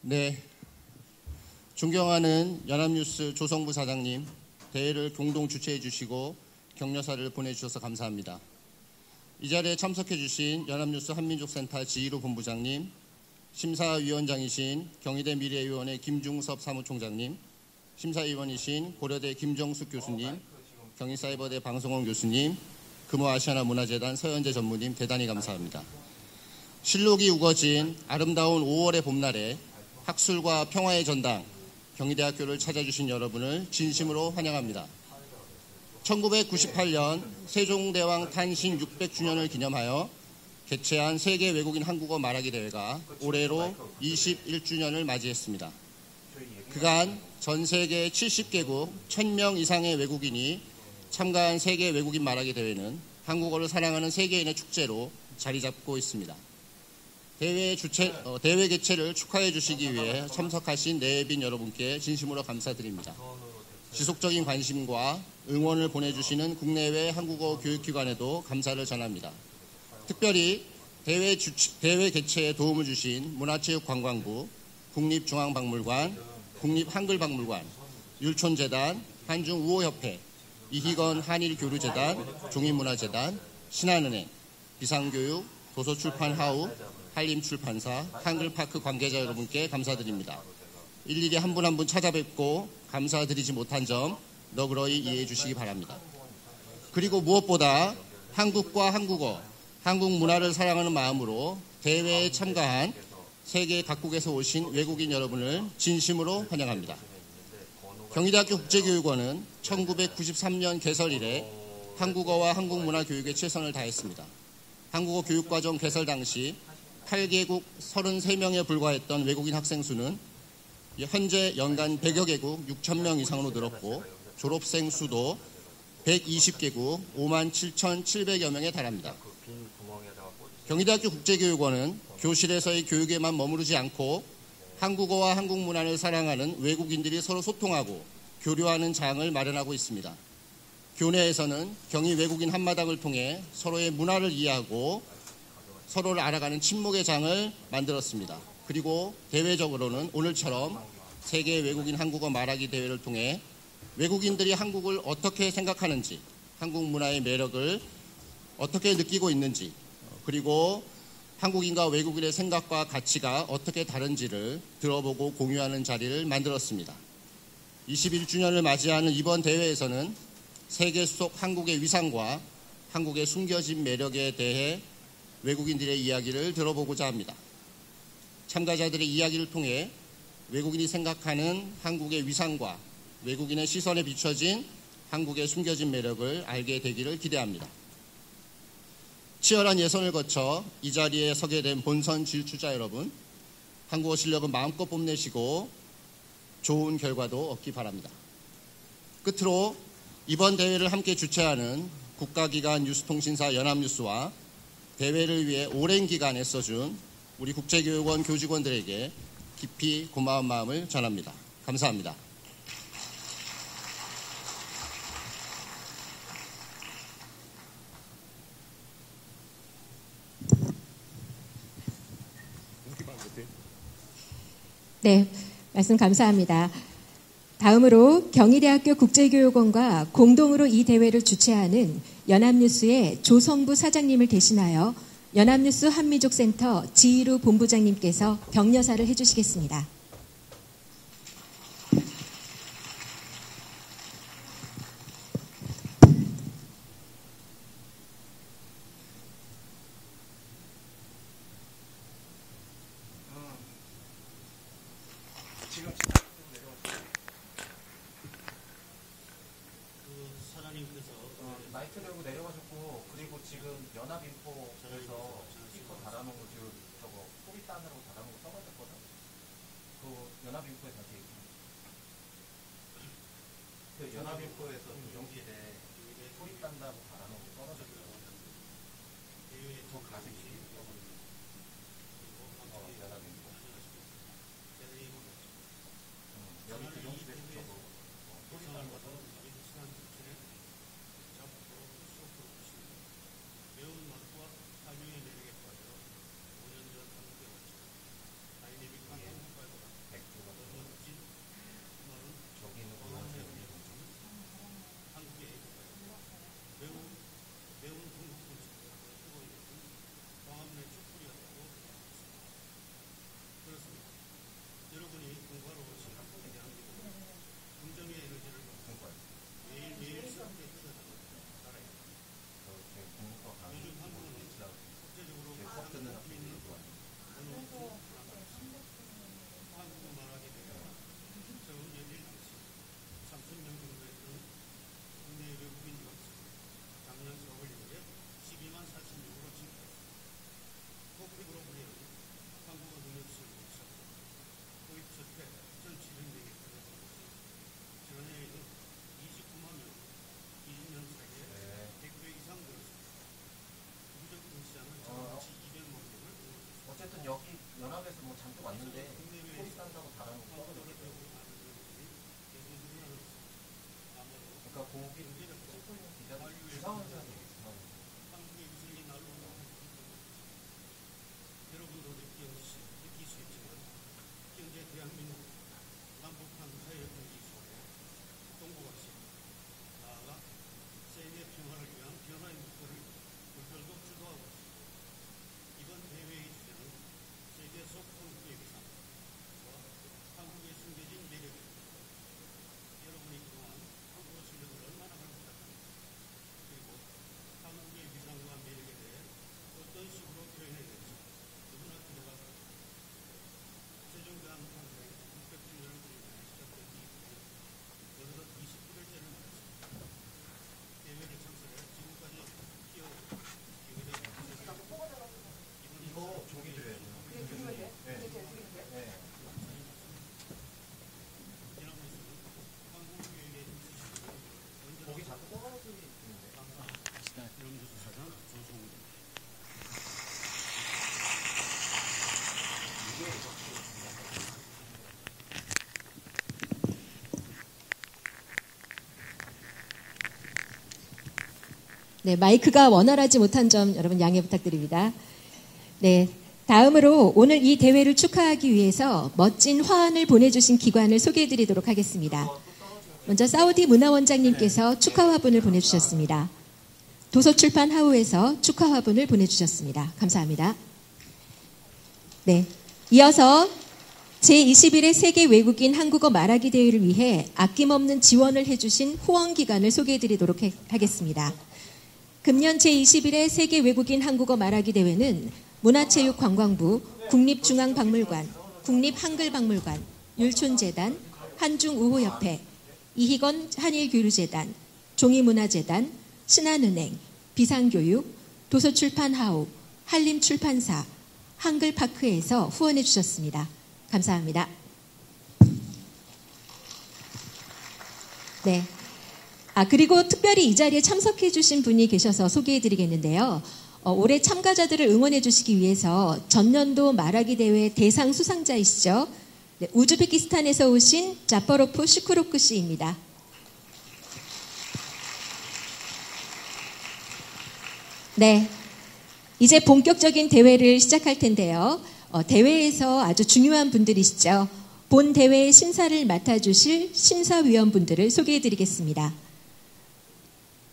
네, 존경하는 연합뉴스 조성부 사장님, 대회를 공동 주최해 주시고 격려사를 보내주셔서 감사합니다. 이 자리에 참석해 주신 연합뉴스 한민족센터 지희루 본부장님, 심사위원장이신 경희대 미래위원회 김중섭 사무총장님, 심사위원이신 고려대 김정숙 교수님, 경희사이버대 방송원 교수님, 금호아시아나 문화재단 서현재 전무님 대단히 감사합니다. 실록이 우거진 아름다운 5월의 봄날에 학술과 평화의 전당 경희대학교를 찾아주신 여러분을 진심으로 환영합니다. 1998년 세종대왕 탄신 600주년을 기념하여 개최한 세계 외국인 한국어 말하기 대회가 올해로 21주년을 맞이했습니다. 그간 전 세계 70개국 1000명 이상의 외국인이 참가한 세계 외국인 말하기 대회는 한국어를 사랑하는 세계인의 축제로 자리 잡고 있습니다. 대회 개최를 축하해 주시기 위해 참석하신 내빈 여러분께 진심으로 감사드립니다. 지속적인 관심과 응원을 보내주시는 국내외 한국어 교육기관에도 감사를 전합니다. 특별히 대회 개최에 도움을 주신 문화체육관광부, 국립중앙박물관, 국립한글박물관, 율촌재단, 한중우호협회, 이희건 한일교류재단, 종인문화재단, 신한은행, 비상교육, 도서출판하우, 한림출판사, 한글파크 관계자 여러분께 감사드립니다. 일일이 한 분 한 분 찾아뵙고 감사드리지 못한 점 너그러이 이해해 주시기 바랍니다. 그리고 무엇보다 한국과 한국어, 한국 문화를 사랑하는 마음으로 대회에 참가한 세계 각국에서 오신 외국인 여러분을 진심으로 환영합니다. 경희대학교 국제교육원은 1993년 개설 이래 한국어와 한국 문화 교육에 최선을 다했습니다. 한국어 교육과정 개설 당시 8개국 33명에 불과했던 외국인 학생 수는 현재 연간 100여 개국 6,000명 이상으로 늘었고 졸업생 수도 120개국 57,700여 명에 달합니다. 경희대학교 국제교육원은 교실에서의 교육에만 머무르지 않고 한국어와 한국 문화를 사랑하는 외국인들이 서로 소통하고 교류하는 장을 마련하고 있습니다. 교내에서는 경희 외국인 한마당을 통해 서로의 문화를 이해하고 서로를 알아가는 친목의 장을 만들었습니다. 그리고 대외적으로는 오늘처럼 세계 외국인 한국어 말하기 대회를 통해 외국인들이 한국을 어떻게 생각하는지, 한국 문화의 매력을 어떻게 느끼고 있는지, 그리고 한국인과 외국인의 생각과 가치가 어떻게 다른지를 들어보고 공유하는 자리를 만들었습니다. 21주년을 맞이하는 이번 대회에서는 세계 속 한국의 위상과 한국의 숨겨진 매력에 대해 외국인들의 이야기를 들어보고자 합니다. 참가자들의 이야기를 통해 외국인이 생각하는 한국의 위상과 외국인의 시선에 비춰진 한국의 숨겨진 매력을 알게 되기를 기대합니다. 치열한 예선을 거쳐 이 자리에 서게 된 본선 진출자 여러분, 한국어 실력은 마음껏 뽐내시고 좋은 결과도 얻기 바랍니다. 끝으로 이번 대회를 함께 주최하는 국가기관 뉴스통신사 연합뉴스와 대회를 위해 오랜 기간 애써준 우리 국제교육원 교직원들에게 깊이 고마운 마음을 전합니다. 감사합니다. 네, 말씀 감사합니다. 다음으로 경희대학교 국제교육원과 공동으로 이 대회를 주최하는 연합뉴스의 조성부 사장님을 대신하여 연합뉴스 한민족센터 지희루 본부장님께서 격려사를 해주시겠습니다. 마이크 들고 내려가셨고, 그리고 지금 연합인포에서 스티커 달아놓은 거 지금 저거 소리단으로 달아놓은 거 써가졌거든? 그 연합인포에 다시 얘기해. 그 연합인포에서 조정실에 소리단다고 달아놓은 거 떨어졌어요. 저 가슴이 연합인포. 여기 조정실에서 저거 소리단 거 떨어졌어요. 네, 마이크가 원활하지 못한 점 여러분 양해 부탁드립니다. 네, 다음으로 오늘 이 대회를 축하하기 위해서 멋진 화환을 보내주신 기관을 소개해드리도록 하겠습니다. 먼저 사우디 문화원장님께서 축하 화분을 보내주셨습니다. 도서출판 하우에서 축하 화분을 보내주셨습니다. 감사합니다. 네, 이어서 제21회 세계 외국인 한국어 말하기 대회를 위해 아낌없는 지원을 해주신 후원기관을 소개해드리도록 하겠습니다. 금년 제21회 세계 외국인 한국어 말하기 대회는 문화체육관광부, 국립중앙박물관, 국립한글박물관, 율촌재단, 한중우호협회, 이희건 한일교류재단, 종이문화재단, 신한은행, 비상교육, 도서출판하우, 한림출판사, 한글파크에서 후원해 주셨습니다. 감사합니다. 네. 그리고 특별히 이 자리에 참석해 주신 분이 계셔서 소개해 드리겠는데요. 올해 참가자들을 응원해 주시기 위해서 전년도 말하기 대회 대상 수상자이시죠. 네, 우즈베키스탄에서 오신 자퍼로프 슈크로크 씨입니다. 네. 이제 본격적인 대회를 시작할 텐데요. 대회에서 아주 중요한 분들이시죠. 본 대회의 심사를 맡아주실 심사위원분들을 소개해드리겠습니다.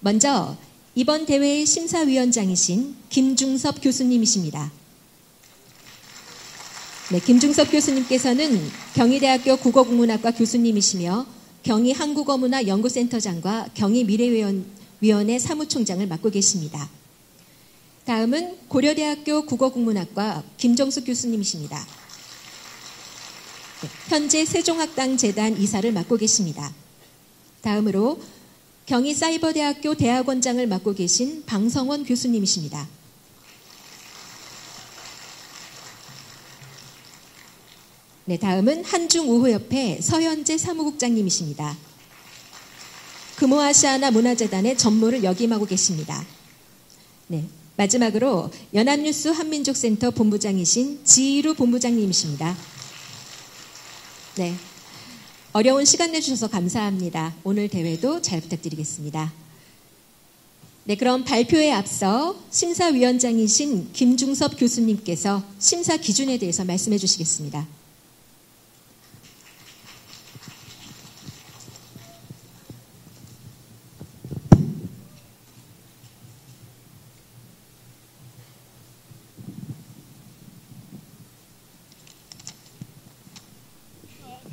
먼저 이번 대회의 심사위원장이신 김중섭 교수님이십니다. 네, 김중섭 교수님께서는 경희대학교 국어국문학과 교수님이시며 경희한국어문화연구센터장과 경희미래위원회 사무총장을 맡고 계십니다. 다음은 고려대학교 국어국문학과 김정숙 교수님이십니다. 현재 세종학당재단 이사를 맡고 계십니다. 다음으로 경희사이버대학교 대학원장을 맡고 계신 방성원 교수님이십니다. 네, 다음은 한중우호협회 서현재 사무국장님이십니다. 금호아시아나 문화재단의 전무를 역임하고 계십니다. 네, 마지막으로 연합뉴스 한민족센터 본부장이신 지희루 본부장님이십니다. 네, 어려운 시간 내주셔서 감사합니다. 오늘 대회도 잘 부탁드리겠습니다. 네, 그럼 발표에 앞서 심사위원장이신 김중섭 교수님께서 심사 기준에 대해서 말씀해 주시겠습니다.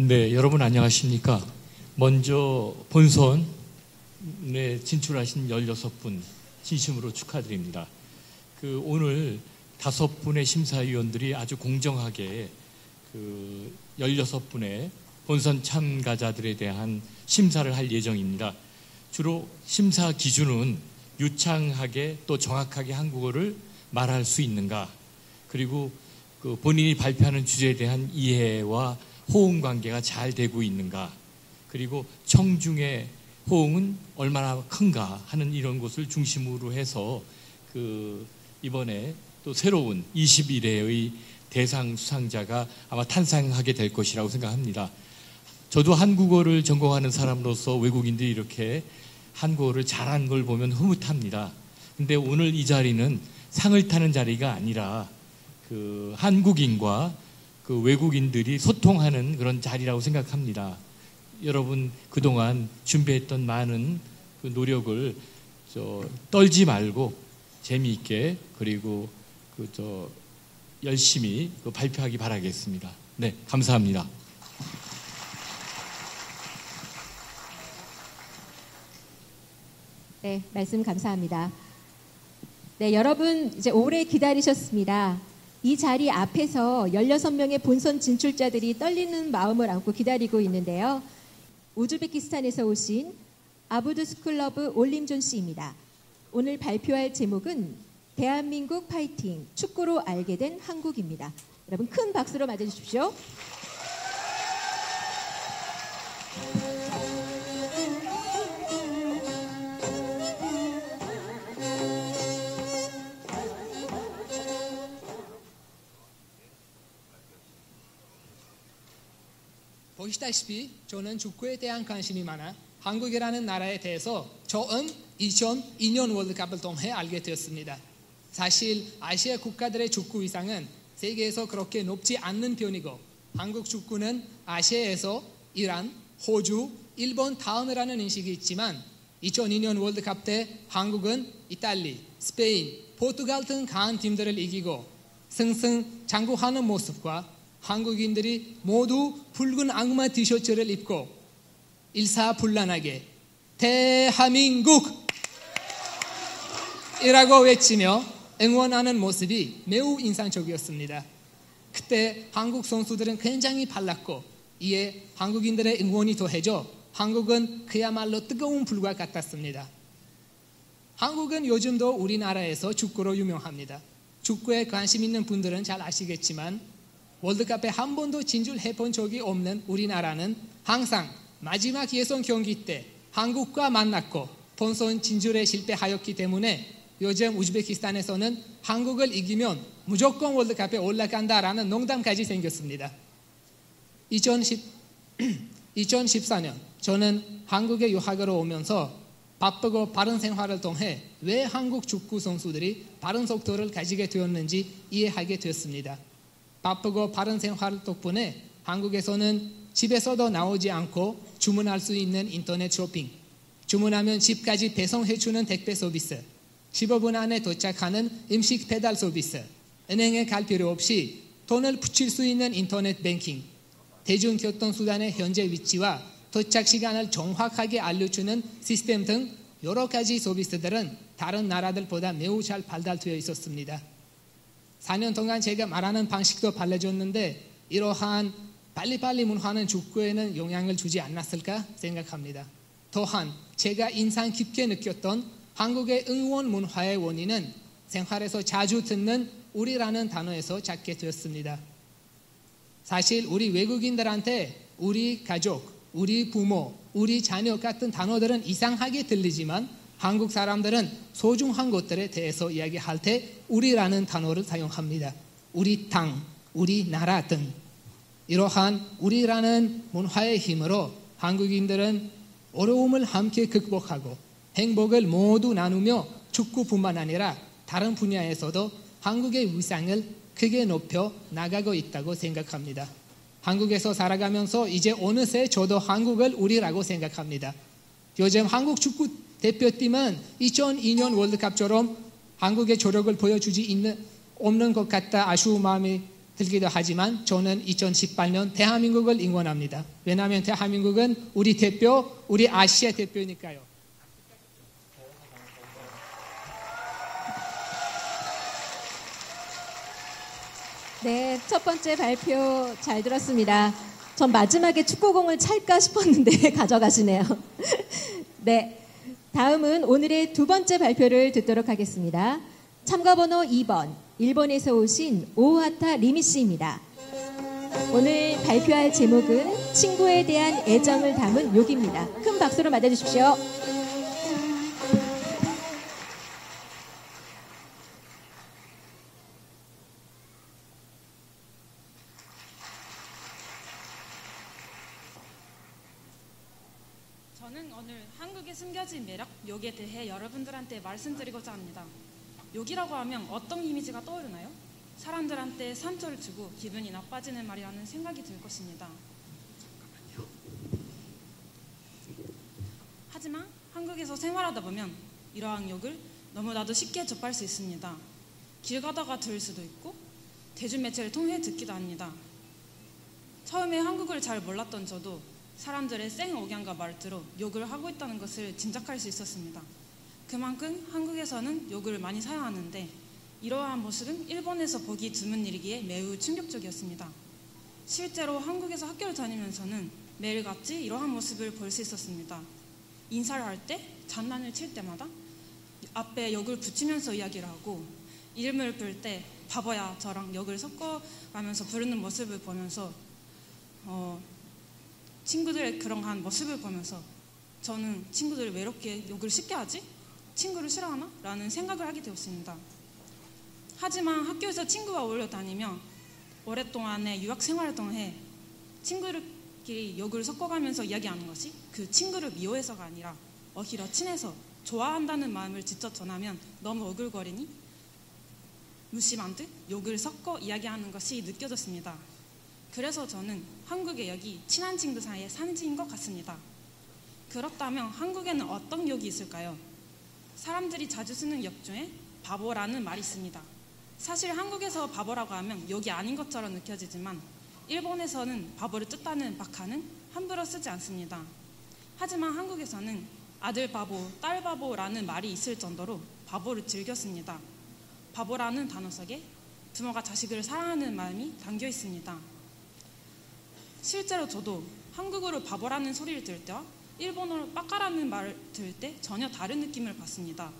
네, 여러분 안녕하십니까? 먼저 본선에 진출하신 16분 진심으로 축하드립니다. 오늘 5분의 심사위원들이 아주 공정하게 16분의 본선 참가자들에 대한 심사를 할 예정입니다. 주로 심사 기준은 유창하게 또 정확하게 한국어를 말할 수 있는가, 그리고 본인이 발표하는 주제에 대한 이해와 호응 관계가 잘 되고 있는가, 그리고 청중의 호응은 얼마나 큰가 하는 이런 것을 중심으로 해서 이번에 또 새로운 21회의 대상 수상자가 아마 탄생하게 될 것이라고 생각합니다. 저도 한국어를 전공하는 사람으로서 외국인들이 이렇게 한국어를 잘한 걸 보면 흐뭇합니다. 근데 오늘 이 자리는 상을 타는 자리가 아니라 한국인과 외국인들이 소통하는 그런 자리라고 생각합니다. 여러분 그동안 준비했던 많은 노력을 떨지 말고 재미있게 그리고 열심히 발표하기 바라겠습니다. 네, 감사합니다. 네, 말씀 감사합니다. 네, 여러분 이제 오래 기다리셨습니다. 이 자리 앞에서 16명의 본선 진출자들이 떨리는 마음을 안고 기다리고 있는데요. 우즈베키스탄에서 오신 아부두스클러브 올림존 씨입니다. 오늘 발표할 제목은 대한민국 파이팅, 축구로 알게 된 한국입니다. 여러분 큰 박수로 맞아주십시오. 보시다시피 저는 축구에 대한 관심이 많아 한국이라는 나라에 대해서 처음 2002년 월드컵을 통해 알게 되었습니다. 사실 아시아 국가들의 축구 위상은 세계에서 그렇게 높지 않는 편이고 한국 축구는 아시아에서 이란, 호주, 일본 다음이라는 인식이 있지만 2002년 월드컵 때 한국은 이탈리, 스페인, 포르투갈 등 강한 팀들을 이기고 승승장구하는 모습과 한국인들이 모두 붉은 악마 티셔츠를 입고 일사불란하게 대한민국! 이라고 외치며 응원하는 모습이 매우 인상적이었습니다. 그때 한국 선수들은 굉장히 빨랐고 이에 한국인들의 응원이 더해져 한국은 그야말로 뜨거운 불과 같았습니다. 한국은 요즘도 우리나라에서 축구로 유명합니다. 축구에 관심 있는 분들은 잘 아시겠지만 월드컵에 한 번도 진출해 본 적이 없는 우리나라는 항상 마지막 예선 경기 때 한국과 만났고 본선 진출에 실패하였기 때문에 요즘 우즈베키스탄에서는 한국을 이기면 무조건 월드컵에 올라간다라는 농담까지 생겼습니다. 2014년 저는 한국에 유학으로 오면서 바쁘고 바른 생활을 통해 왜 한국 축구 선수들이 바른 속도를 가지게 되었는지 이해하게 되었습니다. 바쁘고 바른 생활 덕분에 한국에서는 집에서도 나오지 않고 주문할 수 있는 인터넷 쇼핑, 주문하면 집까지 배송해주는 택배 서비스, 15분 안에 도착하는 음식 배달 서비스, 은행에 갈 필요 없이 돈을 붙일 수 있는 인터넷 뱅킹, 대중교통수단의 현재 위치와 도착 시간을 정확하게 알려주는 시스템 등 여러 가지 서비스들은 다른 나라들보다 매우 잘 발달되어 있었습니다. 4년 동안 제가 말하는 방식도 달라졌는데 이러한 빨리빨리 문화는 축구에는 영향을 주지 않았을까 생각합니다. 또한 제가 인상 깊게 느꼈던 한국의 응원 문화의 원인은 생활에서 자주 듣는 우리라는 단어에서 찾게 되었습니다. 사실 우리 외국인들한테 우리 가족, 우리 부모, 우리 자녀 같은 단어들은 이상하게 들리지만 한국 사람들은 소중한 것들에 대해서 이야기할 때 우리라는 단어를 사용합니다. 우리 땅, 우리 나라 등 이러한 우리라는 문화의 힘으로 한국인들은 어려움을 함께 극복하고 행복을 모두 나누며 축구뿐만 아니라 다른 분야에서도 한국의 위상을 크게 높여 나가고 있다고 생각합니다. 한국에서 살아가면서 이제 어느새 저도 한국을 우리라고 생각합니다. 요즘 한국 축구 대표팀은 2002년 월드컵처럼 한국의 조력을 보여주지 없는 것 같다 아쉬운 마음이 들기도 하지만 저는 2018년 대한민국을 응원합니다. 왜냐하면 대한민국은 우리 대표, 우리 아시아 대표니까요. 네, 첫 번째 발표 잘 들었습니다. 전 마지막에 축구공을 찰까 싶었는데 가져가시네요. 네, 다음은 오늘의 두 번째 발표를 듣도록 하겠습니다. 참가번호 2번, 일본에서 오신 오하타 리미 씨입니다. 오늘 발표할 제목은 친구에 대한 애정을 담은 욕입니다. 큰 박수로 맞아주십시오. 저는 오늘 한국의 숨겨진 매력, 욕에 대해 여러분들한테 말씀드리고자 합니다. 욕이라고 하면 어떤 이미지가 떠오르나요? 사람들한테 상처를 주고 기분이 나빠지는 말이라는 생각이 들 것입니다. 하지만 한국에서 생활하다 보면 이러한 욕을 너무나도 쉽게 접할 수 있습니다. 길 가다가 들을 수도 있고 대중매체를 통해 듣기도 합니다. 처음에 한국을 잘 몰랐던 저도 사람들의 생억양과 말투로 욕을 하고 있다는 것을 짐작할 수 있었습니다. 그만큼 한국에서는 욕을 많이 사용하는데 이러한 모습은 일본에서 보기 드문 일이기에 매우 충격적이었습니다. 실제로 한국에서 학교를 다니면서는 매일같이 이러한 모습을 볼 수 있었습니다. 인사를 할 때, 장난을 칠 때마다 앞에 욕을 붙이면서 이야기를 하고 이름을 부를 때 바보야 저랑 욕을 섞어가면서 부르는 모습을 보면서 친구들의 그런 모습을 보면서 저는 친구들이 왜 이렇게 욕을 쉽게 하지? 친구를 싫어하나? 라는 생각을 하게 되었습니다. 하지만 학교에서 친구와 어울려 다니며 오랫동안의 유학 생활을 통해 친구들끼리 욕을 섞어가면서 이야기하는 것이 그 친구를 미워해서가 아니라 오히려 친해서 좋아한다는 마음을 직접 전하면 너무 오글거리니 무심한 듯 욕을 섞어 이야기하는 것이 느껴졌습니다. 그래서 저는 한국의 욕이 친한 친구 사이의 산지인 것 같습니다. 그렇다면 한국에는 어떤 욕이 있을까요? 사람들이 자주 쓰는 욕 중에 바보라는 말이 있습니다. 사실 한국에서 바보라고 하면 욕이 아닌 것처럼 느껴지지만 일본에서는 바보를 뜻하는 바카는 함부로 쓰지 않습니다. 하지만 한국에서는 아들 바보, 딸 바보라는 말이 있을 정도로 바보를 즐겼습니다. 바보라는 단어 속에 부모가 자식을 사랑하는 마음이 담겨 있습니다. 실제로 저도 한국어로 바보라는 소리를 들을 때와 일본어로 빠까라는 말을 들을 때 전혀 다른 느낌을 받습니다.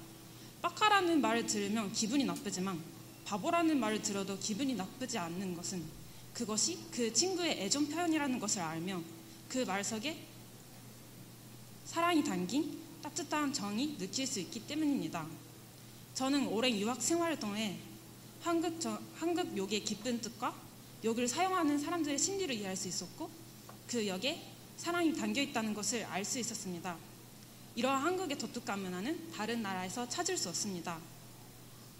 빠까라는 말을 들으면 기분이 나쁘지만 바보라는 말을 들어도 기분이 나쁘지 않는 것은 그것이 그 친구의 애정 표현이라는 것을 알며 그 말 속에 사랑이 담긴 따뜻한 정이 느낄 수 있기 때문입니다. 저는 오랜 유학 생활을 통해 한국 욕의 깊은 뜻과 욕을 사용하는 사람들의 심리를 이해할 수 있었고 그 욕에 사랑이 담겨 있다는 것을 알 수 있었습니다. 이러한 한국의 독특한 문화는 다른 나라에서 찾을 수 없습니다.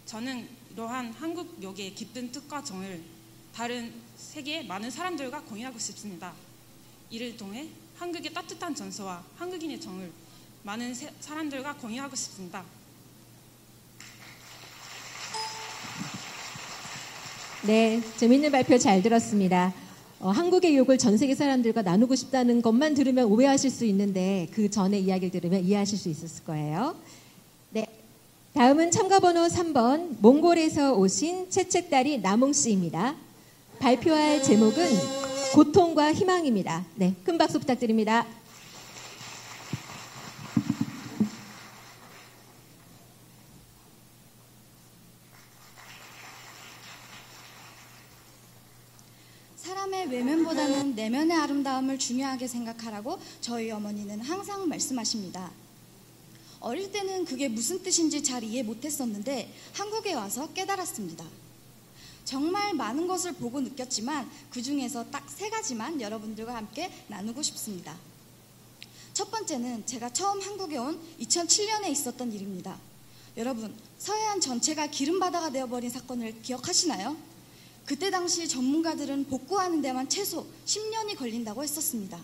저는 이러한 한국 욕의 깊은 뜻과 정을 다른 세계의 많은 사람들과 공유하고 싶습니다. 이를 통해 한국의 따뜻한 전서와 한국인의 정을 많은 사람들과 공유하고 싶습니다. 네, 재밌는 발표 잘 들었습니다. 한국의 욕을 전 세계 사람들과 나누고 싶다는 것만 들으면 오해하실 수 있는데 그 전에 이야기를 들으면 이해하실 수 있었을 거예요. 네, 다음은 참가 번호 3번 몽골에서 오신 채책다리 나몽 씨입니다. 발표할 제목은 고통과 희망입니다. 네, 큰 박수 부탁드립니다. 사람의 외면보다는 내면의 아름다움을 중요하게 생각하라고 저희 어머니는 항상 말씀하십니다. 어릴 때는 그게 무슨 뜻인지 잘 이해 못했었는데 한국에 와서 깨달았습니다. 정말 많은 것을 보고 느꼈지만 그 중에서 딱 3가지만 여러분들과 함께 나누고 싶습니다. 첫 번째는 제가 처음 한국에 온 2007년에 있었던 일입니다. 여러분, 서해안 전체가 기름바다가 되어버린 사건을 기억하시나요? 그때 당시 전문가들은 복구하는 데만 최소 10년이 걸린다고 했었습니다.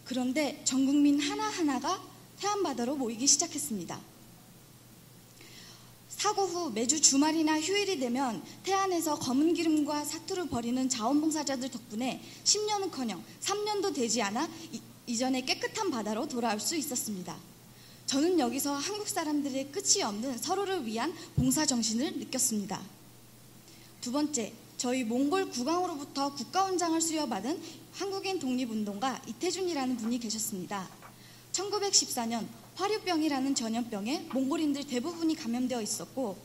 그런데 전 국민 하나하나가 해안바다로 모이기 시작했습니다. 사고 후 매주 주말이나 휴일이 되면 태안에서 검은 기름과 사투를 벌이는 자원봉사자들 덕분에 10년은커녕 3년도 되지 않아 이전에 깨끗한 바다로 돌아올 수 있었습니다. 저는 여기서 한국 사람들의 끝이 없는 서로를 위한 봉사정신을 느꼈습니다. 두 번째, 저희 몽골 국왕으로부터 국가훈장을 수여받은 한국인 독립운동가 이태준이라는 분이 계셨습니다. 1914년 화류병이라는 전염병에 몽골인들 대부분이 감염되어 있었고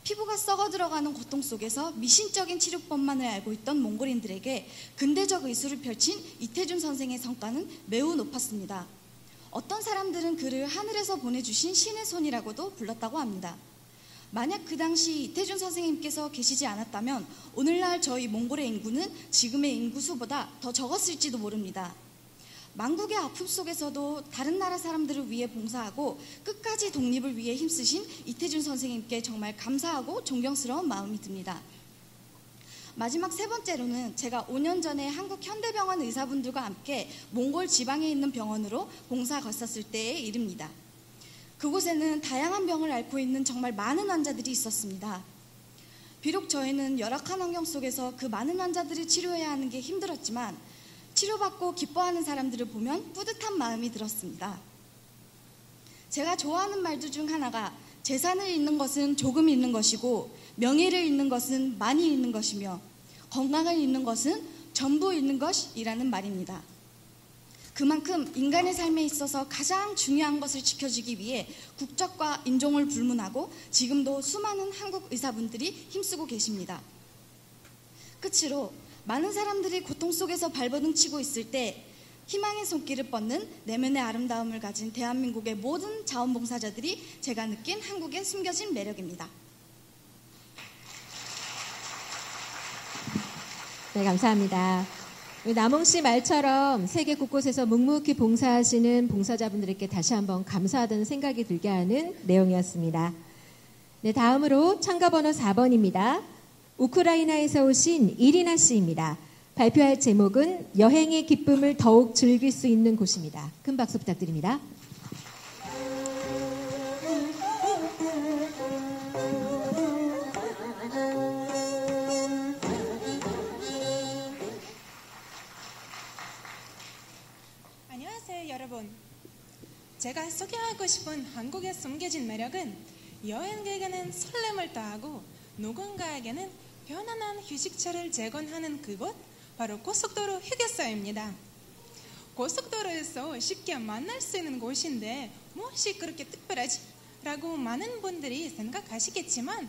피부가 썩어 들어가는 고통 속에서 미신적인 치료법만을 알고 있던 몽골인들에게 근대적 의술을 펼친 이태준 선생의 성과는 매우 높았습니다. 어떤 사람들은 그를 하늘에서 보내주신 신의 손이라고도 불렀다고 합니다. 만약 그 당시 이태준 선생님께서 계시지 않았다면 오늘날 저희 몽골의 인구는 지금의 인구수보다 더 적었을지도 모릅니다. 만국의 아픔 속에서도 다른 나라 사람들을 위해 봉사하고 끝까지 독립을 위해 힘쓰신 이태준 선생님께 정말 감사하고 존경스러운 마음이 듭니다. 마지막 3번째로는 제가 5년 전에 한국 현대병원 의사분들과 함께 몽골 지방에 있는 병원으로 봉사 갔었을 때의 일입니다. 그곳에는 다양한 병을 앓고 있는 정말 많은 환자들이 있었습니다. 비록 저희는 열악한 환경 속에서 그 많은 환자들을 치료해야 하는 게 힘들었지만 치료받고 기뻐하는 사람들을 보면 뿌듯한 마음이 들었습니다. 제가 좋아하는 말들 중 하나가 재산을 잃는 것은 조금 잃는 것이고 명예를 잃는 것은 많이 잃는 것이며 건강을 잃는 것은 전부 잃는 것이라는 말입니다. 그만큼 인간의 삶에 있어서 가장 중요한 것을 지켜주기 위해 국적과 인종을 불문하고 지금도 수많은 한국 의사분들이 힘쓰고 계십니다. 끝으로 많은 사람들이 고통 속에서 발버둥치고 있을 때 희망의 손길을 뻗는 내면의 아름다움을 가진 대한민국의 모든 자원봉사자들이 제가 느낀 한국의 숨겨진 매력입니다. 네, 감사합니다. 남홍 씨 말처럼 세계 곳곳에서 묵묵히 봉사하시는 봉사자분들께 다시 한번 감사하다는 생각이 들게 하는 내용이었습니다. 네, 다음으로 참가 번호 4번입니다. 우크라이나에서 오신 이리나 씨입니다. 발표할 제목은 여행의 기쁨을 더욱 즐길 수 있는 곳입니다. 큰 박수 부탁드립니다. 안녕하세요, 여러분. 제가 소개하고 싶은 한국의 숨겨진 매력은 여행객에게는 설렘을 더하고 누군가에게는 편안한 휴식처를 제공하는 그곳, 바로 고속도로 휴게소입니다. 고속도로에서 쉽게 만날 수 있는 곳인데 무엇이 그렇게 특별하지? 라고 많은 분들이 생각하시겠지만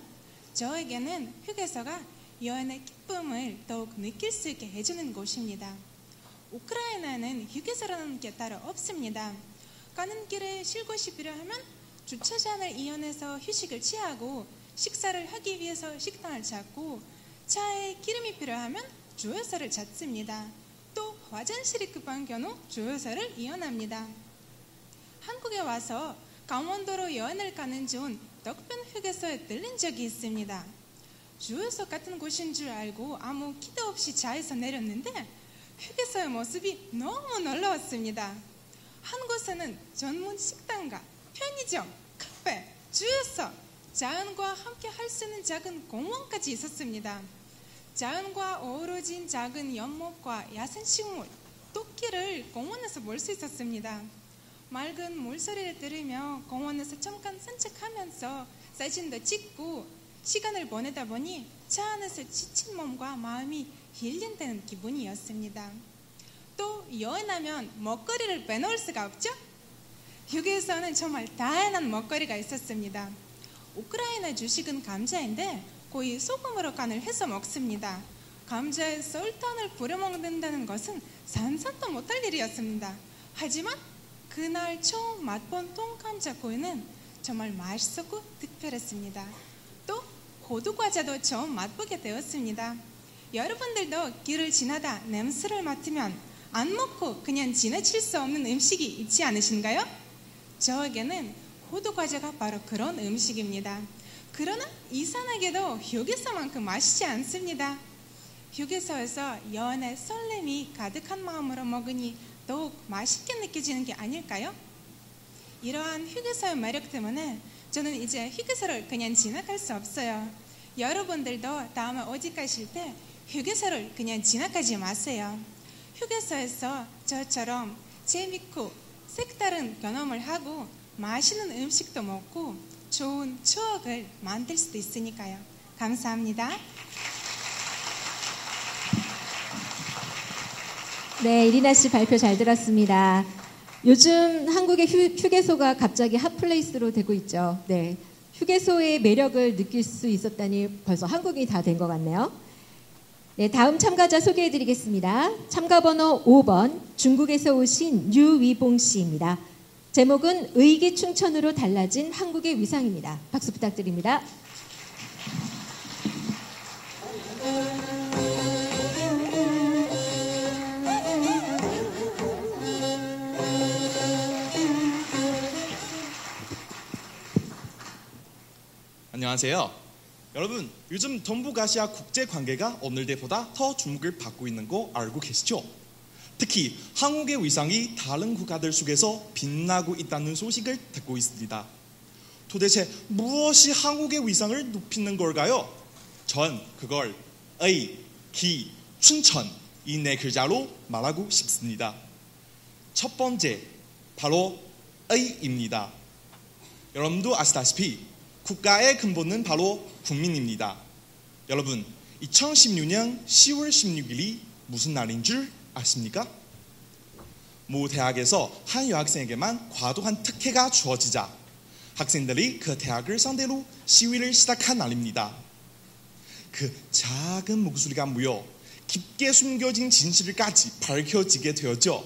저에게는 휴게소가 여행의 기쁨을 더욱 느낄 수 있게 해주는 곳입니다. 우크라이나는 휴게소라는 게 따로 없습니다. 가는 길에 쉴 곳이 필요하면 주차장을 이용해서 휴식을 취하고 식사를 하기 위해서 식당을 찾고 차에 기름이 필요하면 주유소를 찾습니다. 또 화장실이 급한 경우 주유소를 이용합니다. 한국에 와서 강원도로 여행을 가는 중 덕변 휴게소에 들린 적이 있습니다. 주유소 같은 곳인 줄 알고 아무 기대 없이 차에서 내렸는데 휴게소의 모습이 너무 놀라웠습니다. 한 곳에는 전문 식당과 편의점, 카페, 주유소, 자연과 함께 할 수 있는 작은 공원까지 있었습니다. 자연과 어우러진 작은 연못과 야생식물, 토끼를 공원에서 볼 수 있었습니다. 맑은 물소리를 들으며 공원에서 잠깐 산책하면서 사진도 찍고 시간을 보내다 보니 차 안에서 지친 몸과 마음이 힐링되는 기분이었습니다. 또 여행하면 먹거리를 빼놓을 수가 없죠? 휴게소는 정말 다양한 먹거리가 있었습니다. 우크라이나 주식은 감자인데 거의 소금으로 간을 해서 먹습니다. 감자에 설탕을 뿌려 먹는다는 것은 상상도 못할 일이었습니다. 하지만 그날 처음 맛본 통감자구이는 정말 맛있었고 특별했습니다. 또 호두과자도 처음 맛보게 되었습니다. 여러분들도 길을 지나다 냄새를 맡으면 안 먹고 그냥 지나칠 수 없는 음식이 있지 않으신가요? 저에게는 호두과자가 바로 그런 음식입니다. 그러나 이상하게도 휴게소만큼 맛있지 않습니다. 휴게소에서 여행의 설렘이 가득한 마음으로 먹으니 더욱 맛있게 느껴지는 게 아닐까요? 이러한 휴게소의 매력 때문에 저는 이제 휴게소를 그냥 지나갈 수 없어요. 여러분들도 다음에 어디 가실 때 휴게소를 그냥 지나가지 마세요. 휴게소에서 저처럼 재밌고 색다른 경험을 하고 맛있는 음식도 먹고 좋은 추억을 만들 수도 있으니까요. 감사합니다. 네, 이리나 씨 발표 잘 들었습니다. 요즘 한국의 휴게소가 갑자기 핫플레이스로 되고 있죠. 네, 휴게소의 매력을 느낄 수 있었다니 벌써 한국이 다 된 것 같네요. 네, 다음 참가자 소개해드리겠습니다. 참가 번호 5번 중국에서 오신 유위봉 씨입니다. 제목은 의기충천으로 달라진 한국의 위상입니다. 박수 부탁드립니다. 안녕하세요. 여러분, 요즘 동북아시아 국제관계가 어느 때보다 더 주목을 받고 있는 거 알고 계시죠? 특히 한국의 위상이 다른 국가들 속에서 빛나고 있다는 소식을 듣고 있습니다. 도대체 무엇이 한국의 위상을 높이는 걸까요? 전 그걸 의기충천 이 네 글자로 말하고 싶습니다. 첫 번째, 바로 의입니다. 여러분도 아시다시피 국가의 근본은 바로 국민입니다. 여러분, 2016년 10월 16일이 무슨 날인 줄 아십니까? 모 대학에서 한 여학생에게만 과도한 특혜가 주어지자 학생들이 그 대학을 상대로 시위를 시작한 날입니다. 그 작은 목소리가 모여 깊게 숨겨진 진실까지 밝혀지게 되었죠.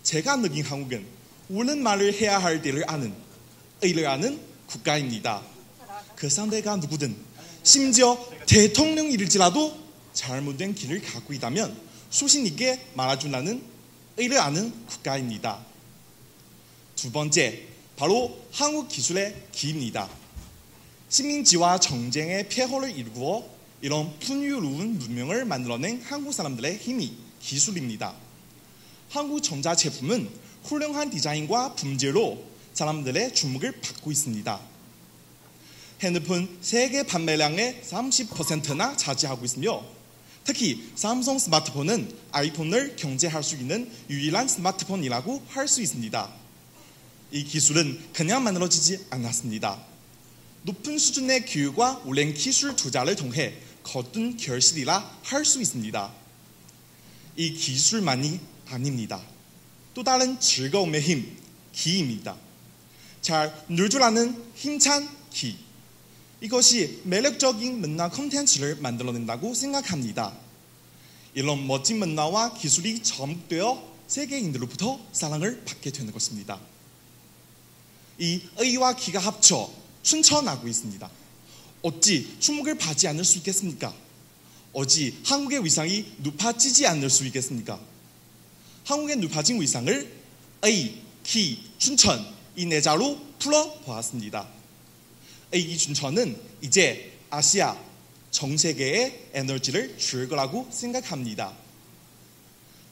제가 느낀 한국은 옳은 말을 해야 할 때를 아는, 의를 아는 국가입니다. 그 상대가 누구든 심지어 대통령일지라도 잘못된 길을 갖고 있다면 소신 있게 말아준다는 의를 아는 국가입니다. 두 번째, 바로 한국 기술의 기입니다. 식민지와 정쟁의 폐허를 일구어 이런 풍요로운 문명을 만들어낸 한국 사람들의 힘이 기술입니다. 한국 전자제품은 훌륭한 디자인과 품질로 사람들의 주목을 받고 있습니다. 핸드폰 세계 판매량의 30%나 차지하고 있으며 특히 삼성 스마트폰은 아이폰을 경쟁할 수 있는 유일한 스마트폰이라고 할 수 있습니다. 이 기술은 그냥 만들어지지 않았습니다. 높은 수준의 교육과 오랜 기술 투자를 통해 거둔 결실이라 할 수 있습니다. 이 기술만이 아닙니다. 또 다른 즐거움의 힘, 기입니다. 잘 놀 줄 아는 힘찬 기. 이것이 매력적인 문화 콘텐츠를 만들어낸다고 생각합니다. 이런 멋진 문화와 기술이 접목되어 세계인들로부터 사랑을 받게 되는 것입니다. 이 의와 기가 합쳐 춘천하고 있습니다. 어찌 주목을 받지 않을 수 있겠습니까? 어찌 한국의 위상이 높아지지 않을 수 있겠습니까? 한국의 높아진 위상을 의, 기, 춘천 이 네 자로 풀어보았습니다. 의, 기, 춘천은 이제 아시아, 전 세계의 에너지를 줄 거라고 생각합니다.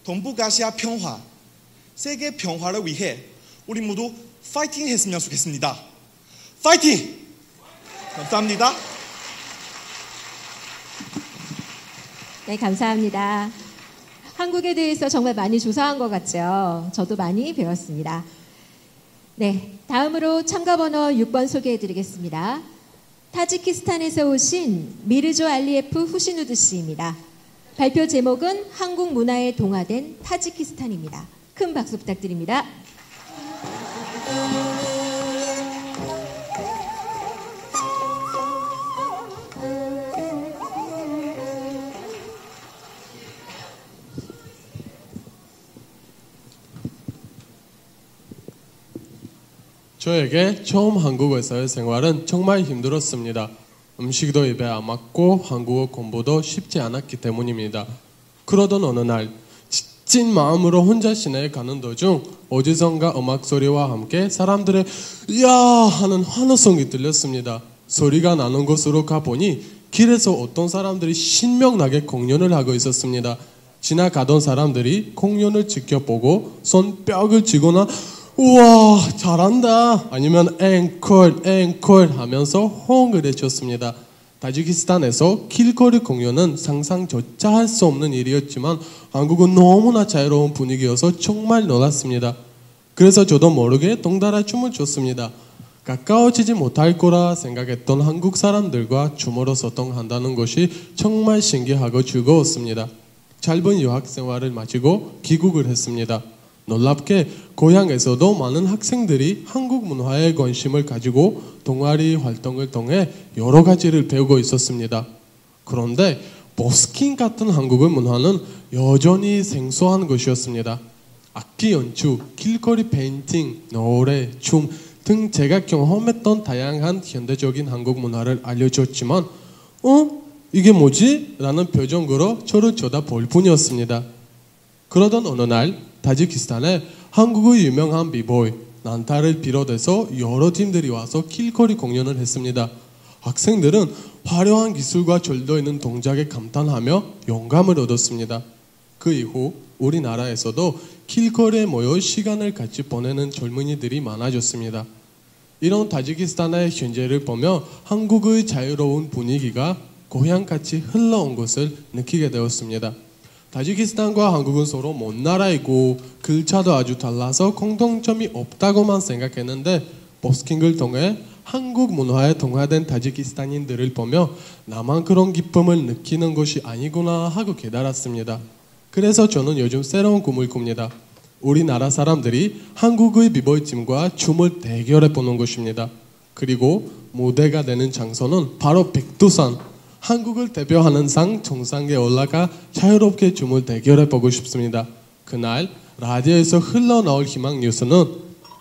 동북아시아 평화, 세계 평화를 위해 우리 모두 파이팅 했으면 좋겠습니다. 파이팅! 감사합니다. 네, 감사합니다. 한국에 대해서 정말 많이 조사한 것 같죠? 저도 많이 배웠습니다. 네, 다음으로 참가 번호 6번 소개해드리겠습니다. 타지키스탄에서 오신 미르조 알리예프 후시누드 씨입니다. 발표 제목은 한국 문화에 동화된 타지키스탄입니다. 큰 박수 부탁드립니다. 저에게 처음 한국에서의 생활은 정말 힘들었습니다. 음식도 입에 안 맞고 한국어 공부도 쉽지 않았기 때문입니다. 그러던 어느 날 지친 마음으로 혼자 시내에 가는 도중 어디선가 음악 소리와 함께 사람들의 야 하는 환호성이 들렸습니다. 소리가 나는 곳으로 가보니 길에서 어떤 사람들이 신명나게 공연을 하고 있었습니다. 지나가던 사람들이 공연을 지켜보고 손뼉을 치거나 우와 잘한다 아니면 앵콜 앵콜 하면서 호응을 해줬습니다. 타지키스탄에서 길거리 공연은 상상조차 할 수 없는 일이었지만 한국은 너무나 자유로운 분위기여서 정말 놀랐습니다. 그래서 저도 모르게 덩달아 춤을 췄습니다. 가까워지지 못할 거라 생각했던 한국 사람들과 춤으로 소통한다는 것이 정말 신기하고 즐거웠습니다. 짧은 유학 생활을 마치고 귀국을 했습니다. 놀랍게 고향에서도 많은 학생들이 한국 문화에 관심을 가지고 동아리 활동을 통해 여러 가지를 배우고 있었습니다. 그런데 버스킹 같은 한국의 문화는 여전히 생소한 것이었습니다. 악기 연주, 길거리 페인팅, 노래, 춤 등 제가 경험했던 다양한 현대적인 한국 문화를 알려줬지만 이게 뭐지? 라는 표정으로 저를 쳐다볼 뿐이었습니다. 그러던 어느 날 타지키스탄에 한국의 유명한 비보이 난타를 비롯해서 여러 팀들이 와서 길거리 공연을 했습니다. 학생들은 화려한 기술과 절도 있는 동작에 감탄하며 영감을 얻었습니다. 그 이후 우리나라에서도 길거리에 모여 시간을 같이 보내는 젊은이들이 많아졌습니다. 이런 타지키스탄의 현재를 보며 한국의 자유로운 분위기가 고향같이 흘러온 것을 느끼게 되었습니다. 타지키스탄과 한국은 서로 먼 나라이고 글자도 아주 달라서 공통점이 없다고만 생각했는데 버스킹을 통해 한국 문화에 동화된 타지키스탄인들을 보며 나만 그런 기쁨을 느끼는 것이 아니구나 하고 깨달았습니다. 그래서 저는 요즘 새로운 꿈을 꿉니다. 우리나라 사람들이 한국의 비보이 팀과 춤을 대결해 보는 것입니다. 그리고 무대가 되는 장소는 바로 백두산, 한국을 대표하는 산 정상에 올라가 자유롭게 춤을 대결해 보고 싶습니다. 그날 라디오에서 흘러나올 희망 뉴스는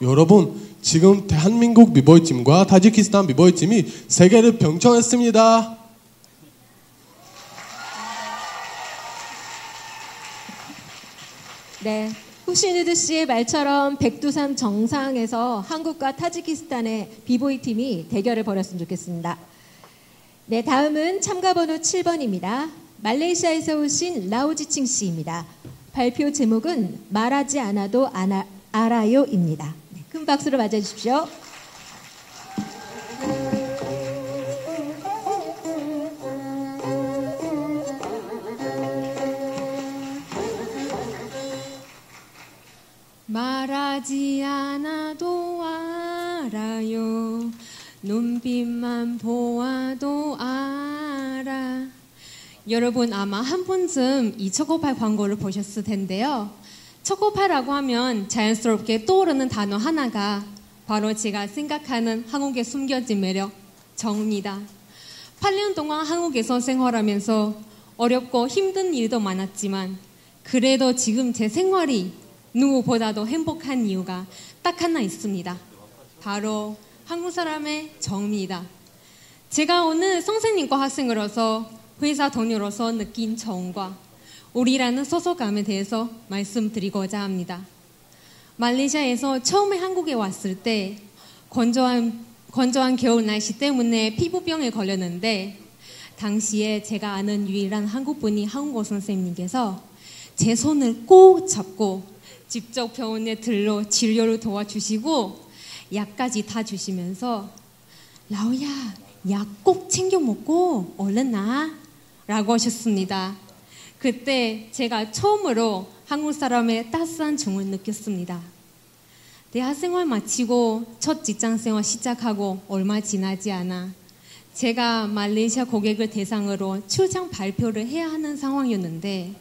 여러분 지금 대한민국 비보이 팀과 타지키스탄 비보이 팀이 세계를 병청했습니다. 네, 후시누드 씨의 말처럼 백두산 정상에서 한국과 타지키스탄의 비보이 팀이 대결을 벌였으면 좋겠습니다. 네, 다음은 참가 번호 7번입니다. 말레이시아에서 오신 라오지칭 씨입니다. 발표 제목은 말하지 않아도 알아요입니다. 네, 큰 박수로 맞아주십시오. 말하지 않아도 알아요. 눈빛만 보아도 알아. 여러분 아마 한 번쯤 이 초코파이 광고를 보셨을 텐데요. 초코파이라고 하면 자연스럽게 떠오르는 단어 하나가 바로 제가 생각하는 한국의 숨겨진 매력, 정입니다. 8년 동안 한국에서 생활하면서 어렵고 힘든 일도 많았지만 그래도 지금 제 생활이 누구보다도 행복한 이유가 딱 하나 있습니다. 바로 한국 사람의 정입니다. 제가 오늘 선생님과 학생으로서 회사 동료로서 느낀 정과 우리라는 소속감에 대해서 말씀드리고자 합니다. 말레이시아에서 처음에 한국에 왔을 때 건조한 겨울 날씨 때문에 피부병에 걸렸는데 당시에 제가 아는 유일한 한국분이 한국어 선생님께서 제 손을 꼭 잡고 직접 병원에 들러 진료를 도와주시고 약까지 다 주시면서 라오야, 약 꼭 챙겨 먹고 얼른 나 라고 하셨습니다. 그때 제가 처음으로 한국 사람의 따스한 정을 느꼈습니다. 대학생활 마치고 첫 직장생활 시작하고 얼마 지나지 않아 제가 말레이시아 고객을 대상으로 출장 발표를 해야 하는 상황이었는데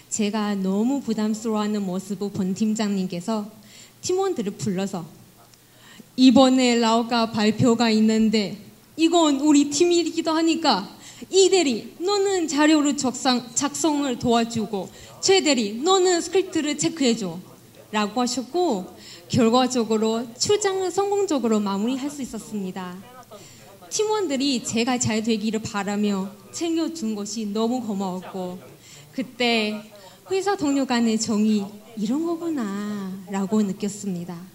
제가 너무 부담스러워하는 모습을 본 팀장님께서 팀원들을 불러서 이번에 라오가 발표가 있는데 이건 우리 팀이기도 하니까 이 대리 너는 자료를 작성을 도와주고 최 대리 너는 스크립트를 체크해줘 라고 하셨고 결과적으로 출장을 성공적으로 마무리할 수 있었습니다. 팀원들이 제가 잘 되기를 바라며 챙겨준 것이 너무 고마웠고 그때 회사 동료 간의 정이 이런 거구나 라고 느꼈습니다.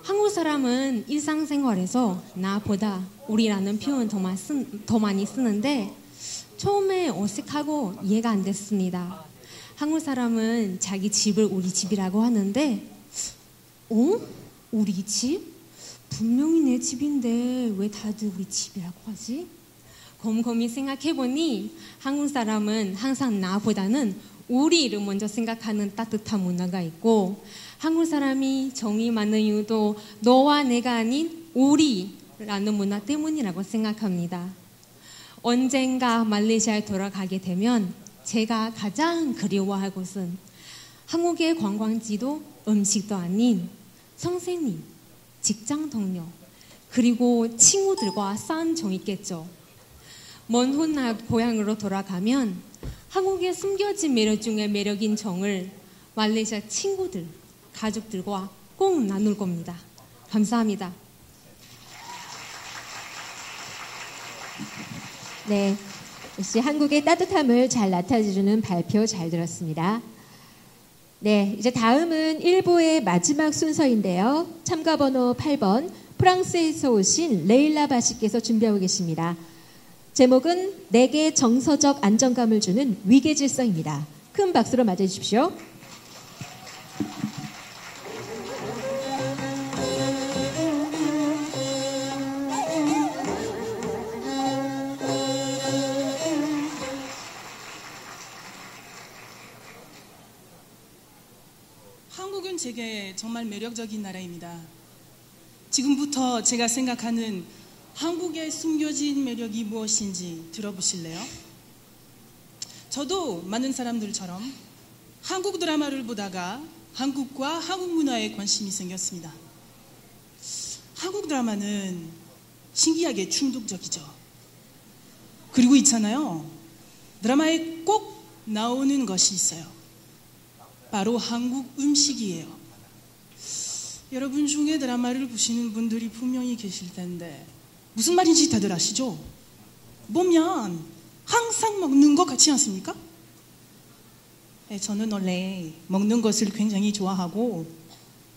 한국 사람은 일상생활에서 나보다 우리라는 표현 더 많이 쓰는데 처음에 어색하고 이해가 안 됐습니다. 한국 사람은 자기 집을 우리 집이라고 하는데 우리 집? 분명히 내 집인데 왜 다들 우리 집이라고 하지? 곰곰이 생각해보니 한국 사람은 항상 나보다는 우리를 먼저 생각하는 따뜻한 문화가 있고 한국 사람이 정이 많은 이유도 너와 내가 아닌 우리라는 문화 때문이라고 생각합니다. 언젠가 말레이시아에 돌아가게 되면 제가 가장 그리워할 곳은 한국의 관광지도 음식도 아닌 선생님, 직장 동료, 그리고 친구들과 쌓은 정이겠죠. 먼 훗날 고향으로 돌아가면 한국의 숨겨진 매력 중에 매력인 정을 말레이시아 친구들, 가족들과 꼭 나눌 겁니다. 감사합니다. 네, 역시 한국의 따뜻함을 잘 나타내주는 발표 잘 들었습니다. 네, 이제 다음은 1부의 마지막 순서인데요. 참가 번호 8번 프랑스에서 오신 레일라 바시께서 준비하고 계십니다. 제목은 내게 정서적 안정감을 주는 위계 질서입니다. 큰 박수로 맞아주십시오. 한국은 제게 정말 매력적인 나라입니다. 지금부터 제가 생각하는 한국의 숨겨진 매력이 무엇인지 들어보실래요? 저도 많은 사람들처럼 한국 드라마를 보다가 한국과 한국 문화에 관심이 생겼습니다. 한국 드라마는 신기하게 중독적이죠. 그리고 있잖아요. 드라마에 꼭 나오는 것이 있어요. 바로 한국 음식이에요. 여러분 중에 드라마를 보시는 분들이 분명히 계실 텐데 무슨 말인지 다들 아시죠? 보면 항상 먹는 것 같지 않습니까? 저는 원래 먹는 것을 굉장히 좋아하고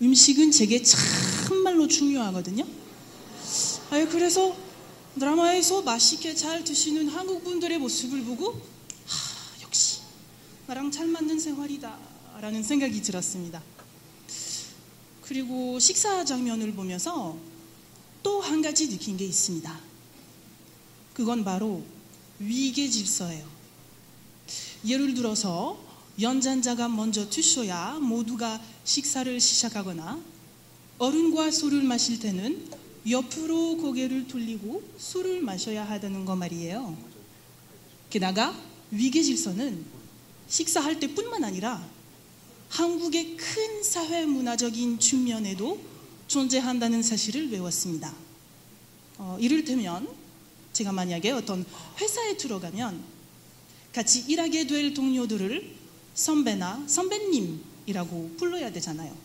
음식은 제게 참말로 중요하거든요. 그래서 드라마에서 맛있게 잘 드시는 한국 분들의 모습을 보고 역시 나랑 잘 맞는 생활이다 라는 생각이 들었습니다. 그리고 식사 장면을 보면서 또 한 가지 느낀 게 있습니다. 그건 바로 위계 질서예요. 예를 들어서 연장자가 먼저 드셔야 모두가 식사를 시작하거나 어른과 술을 마실 때는 옆으로 고개를 돌리고 술을 마셔야 하다는 거 말이에요. 게다가 위계 질서는 식사할 때뿐만 아니라 한국의 큰 사회 문화적인 측면에도 존재한다는 사실을 외웠습니다. 이를테면 제가 만약에 어떤 회사에 들어가면 같이 일하게 될 동료들을 선배나 선배님이라고 불러야 되잖아요.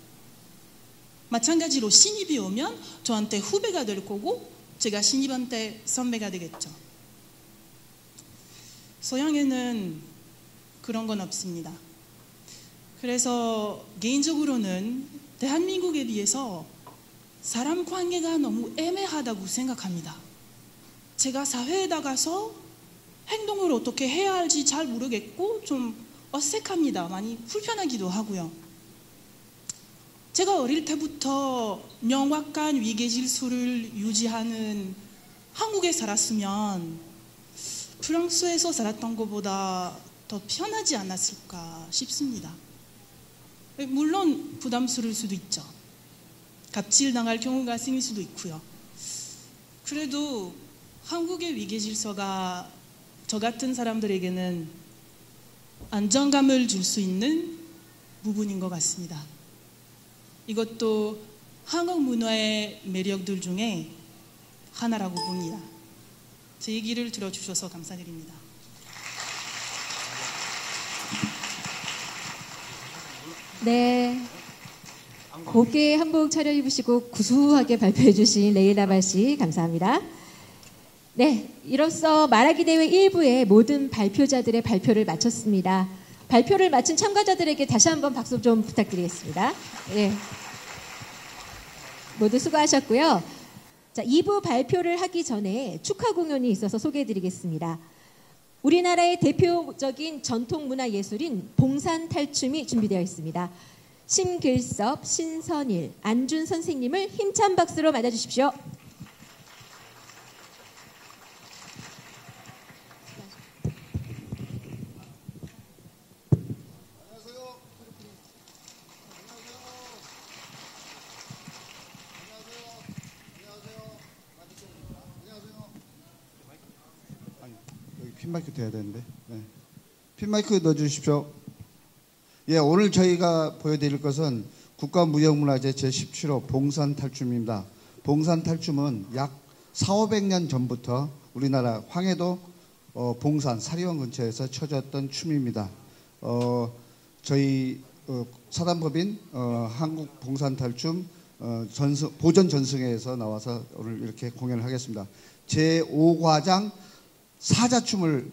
마찬가지로 신입이 오면 저한테 후배가 될 거고 제가 신입한테 선배가 되겠죠. 서양에는 그런 건 없습니다. 그래서 개인적으로는 대한민국에 비해서 사람 관계가 너무 애매하다고 생각합니다. 제가 사회에 나가서 행동을 어떻게 해야 할지 잘 모르겠고 좀 어색합니다. 많이 불편하기도 하고요. 제가 어릴 때부터 명확한 위계 질서를 유지하는 한국에 살았으면 프랑스에서 살았던 것보다 더 편하지 않았을까 싶습니다. 물론 부담스러울 수도 있죠. 갑질당할 경우가 생길 수도 있고요. 그래도 한국의 위계 질서가 저 같은 사람들에게는 안정감을 줄 수 있는 부분인 것 같습니다. 이것도 한국 문화의 매력들 중에 하나라고 봅니다. 제 얘기를 들어주셔서 감사드립니다. 네, 곱게 한복 차려입으시고 구수하게 발표해 주신 레일라발 씨 감사합니다. 네, 이로써 말하기 대회 1부의 모든 발표자들의 발표를 마쳤습니다. 발표를 마친 참가자들에게 다시 한번 박수 좀 부탁드리겠습니다. 네, 모두 수고하셨고요. 자, 2부 발표를 하기 전에 축하 공연이 있어서 소개해드리겠습니다. 우리나라의 대표적인 전통문화예술인 봉산탈춤이 준비되어 있습니다. 심길섭, 신선일, 안준 선생님을 힘찬 박수로 맞아주십시오. 핀마이크 돼야 되는데. 네. 핀마이크 넣어주십시오. 예, 오늘 저희가 보여드릴 것은 국가무형문화재 제17호 봉산탈춤입니다. 봉산탈춤은 약 400~500년 전부터 우리나라 황해도 봉산 사리원 근처에서 쳐졌던 춤입니다. 저희 사단법인 한국 봉산탈춤 보전 전승회에서 나와서 오늘 이렇게 공연을 하겠습니다. 제5과장 사자춤을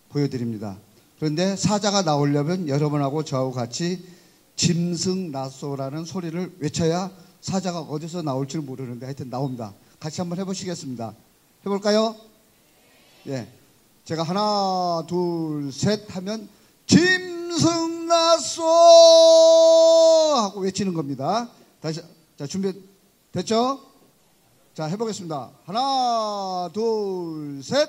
보여드립니다. 그런데 사자가 나오려면 여러분하고 저하고 같이 짐승나소라는 소리를 외쳐야 사자가 어디서 나올지 모르는데 하여튼 나옵니다. 같이 한번 해보시겠습니다. 해볼까요? 예, 제가 하나 둘 셋 하면 짐승나소 하고 외치는 겁니다. 다시, 자, 준비 됐죠? 자, 해보겠습니다. 하나 둘 셋.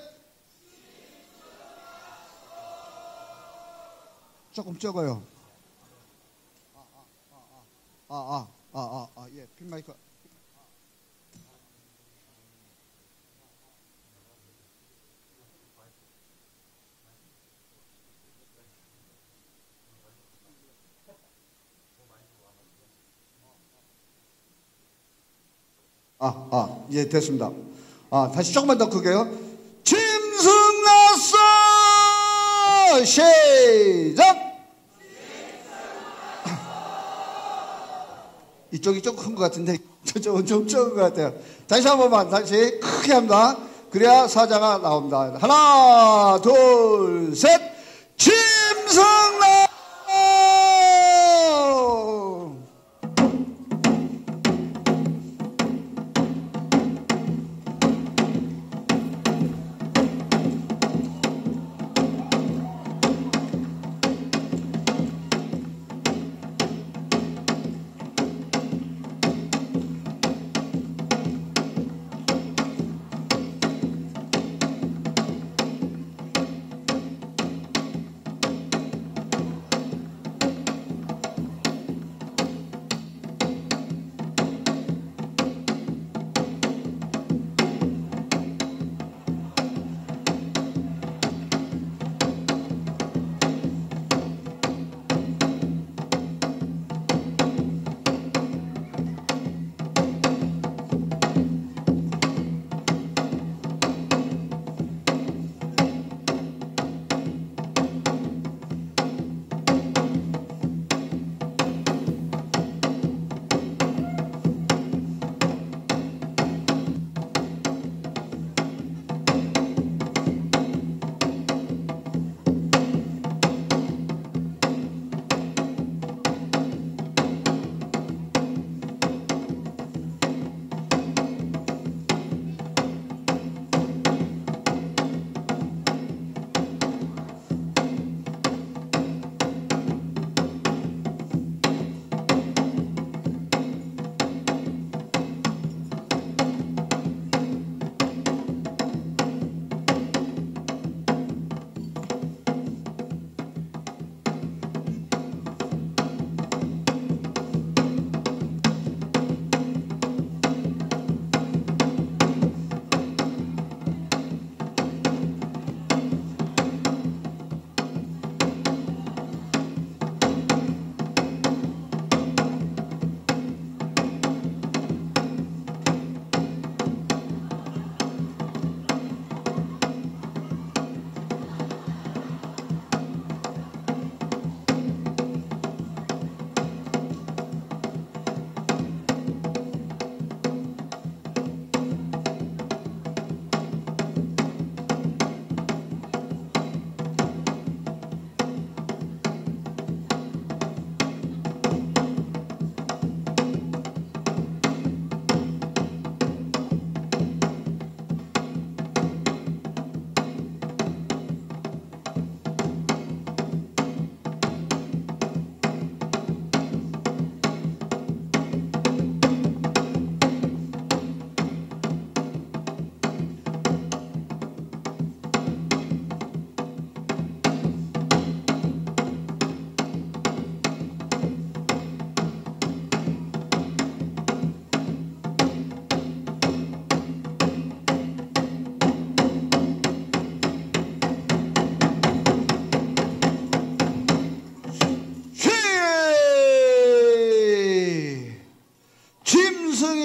조금 적어요. 예, 핀마이크. 예, 됐습니다. 다시 조금만 더 크게요. 짐승나소 시작! 이쪽이 좀 큰 것 같은데 저쪽은 좀 적은 것 같아요. 다시 한 번만 다시 크게 합니다. 그래야 사자가 나옵니다. 하나 둘 셋. 짐승나소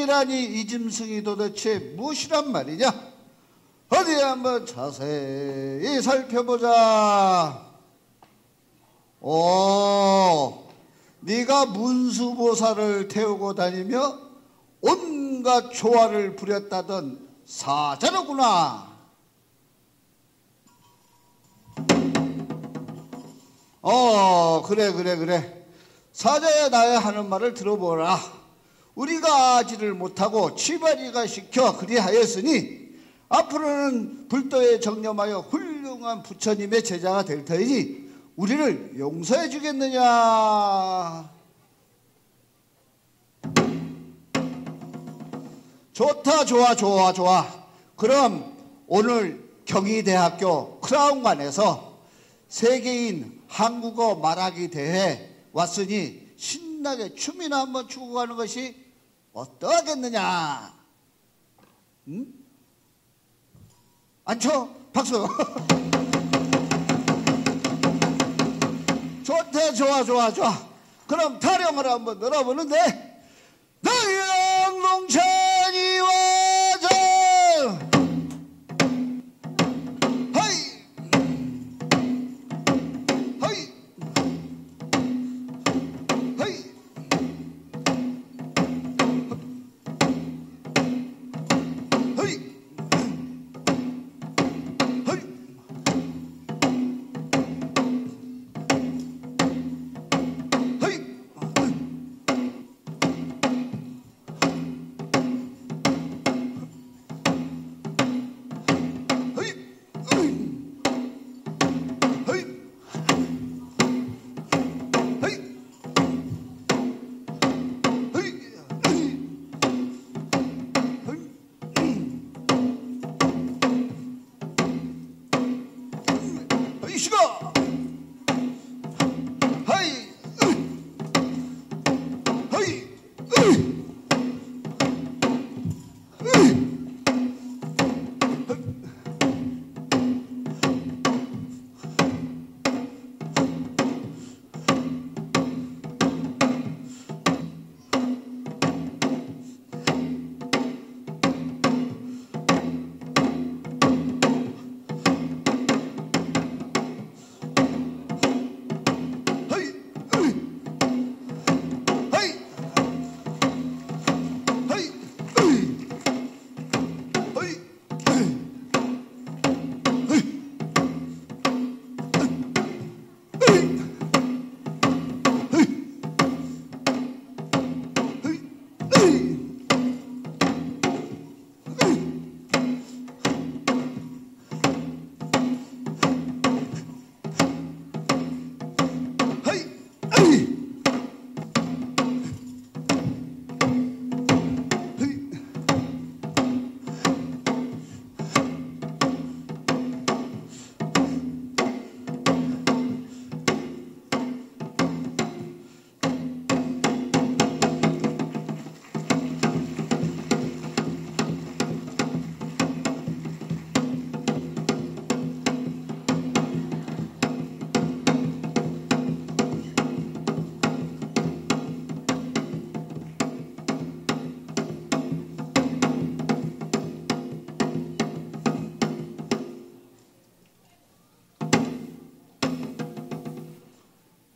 이짐승이라니 이짐승이 도대체 무엇이란 말이냐? 어디 한번 자세히 살펴보자. 네가 문수보살을 태우고 다니며 온갖 조화를 부렸다던 사자로구나. 그래. 사자야, 나의 하는 말을 들어보라. 우리가 아지를 못하고 치바리가 시켜 그리하였으니 앞으로는 불도에 정념하여 훌륭한 부처님의 제자가 될 터이니 우리를 용서해 주겠느냐? 좋다, 좋아. 그럼 오늘 경희대학교 크라운관에서 세계인 한국어 말하기 대회 왔으니 신나게 춤이나 한번 추고 가는 것이 어떠하겠느냐? 응? 안 쳐? 박수. 좋다, 좋아. 그럼 타령을 한번 놀아보는데, 나영농천이 와자.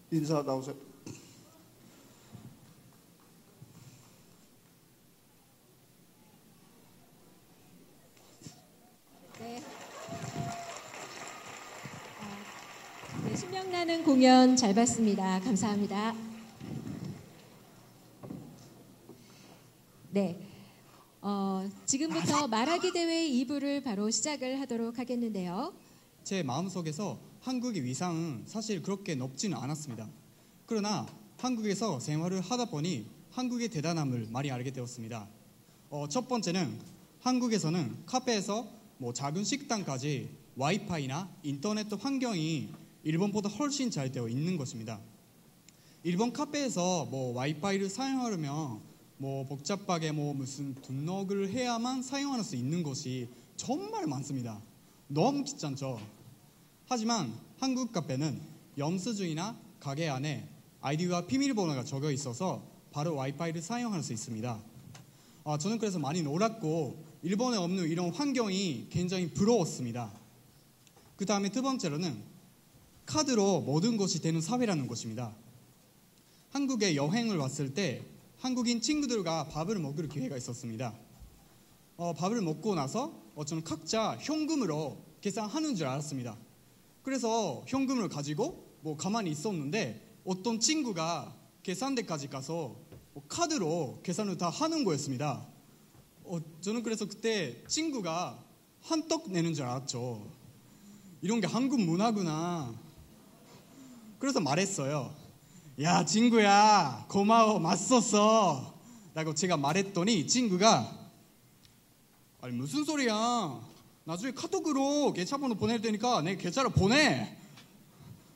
인사 나오세요. 네, 신명나는 공연 잘 봤습니다. 감사합니다. 네, 지금부터 말하기 대회 2부를 바로 시작을 하도록 하겠는데요. 제 마음속에서 한국의 위상은 사실 그렇게 높지는 않았습니다. 그러나 한국에서 생활을 하다 보니 한국의 대단함을 많이 알게 되었습니다. 첫 번째는 한국에서는 카페에서 작은 식당까지 와이파이나 인터넷 환경이 일본보다 훨씬 잘 되어 있는 것입니다. 일본 카페에서 와이파이를 사용하려면 복잡하게 무슨 등록을 해야만 사용할 수 있는 것이 정말 많습니다. 너무 귀찮죠. 하지만 한국 카페는 영수증이나 가게 안에 아이디와 비밀번호가 적혀 있어서 바로 와이파이를 사용할 수 있습니다. 저는 그래서 많이 놀았고 일본에 없는 이런 환경이 굉장히 부러웠습니다. 그 다음에 두 번째로는 카드로 모든 것이 되는 사회라는 것입니다. 한국에 여행을 왔을 때 한국인 친구들과 밥을 먹을 기회가 있었습니다. 밥을 먹고 나서 저는 각자 현금으로 계산하는 줄 알았습니다. 그래서 현금을 가지고 가만히 있었는데 어떤 친구가 계산대까지 가서 카드로 계산을 다 하는 거였습니다. 저는 그래서 그때 친구가 한떡 내는 줄 알았죠. 이런 게 한국 문화구나. 그래서 말했어요. 야, 친구야, 고마워, 맛있었어 라고 제가 말했더니 친구가 아니 무슨 소리야, 나중에 카톡으로 계좌번호 보낼 테니까 내 계좌로 보내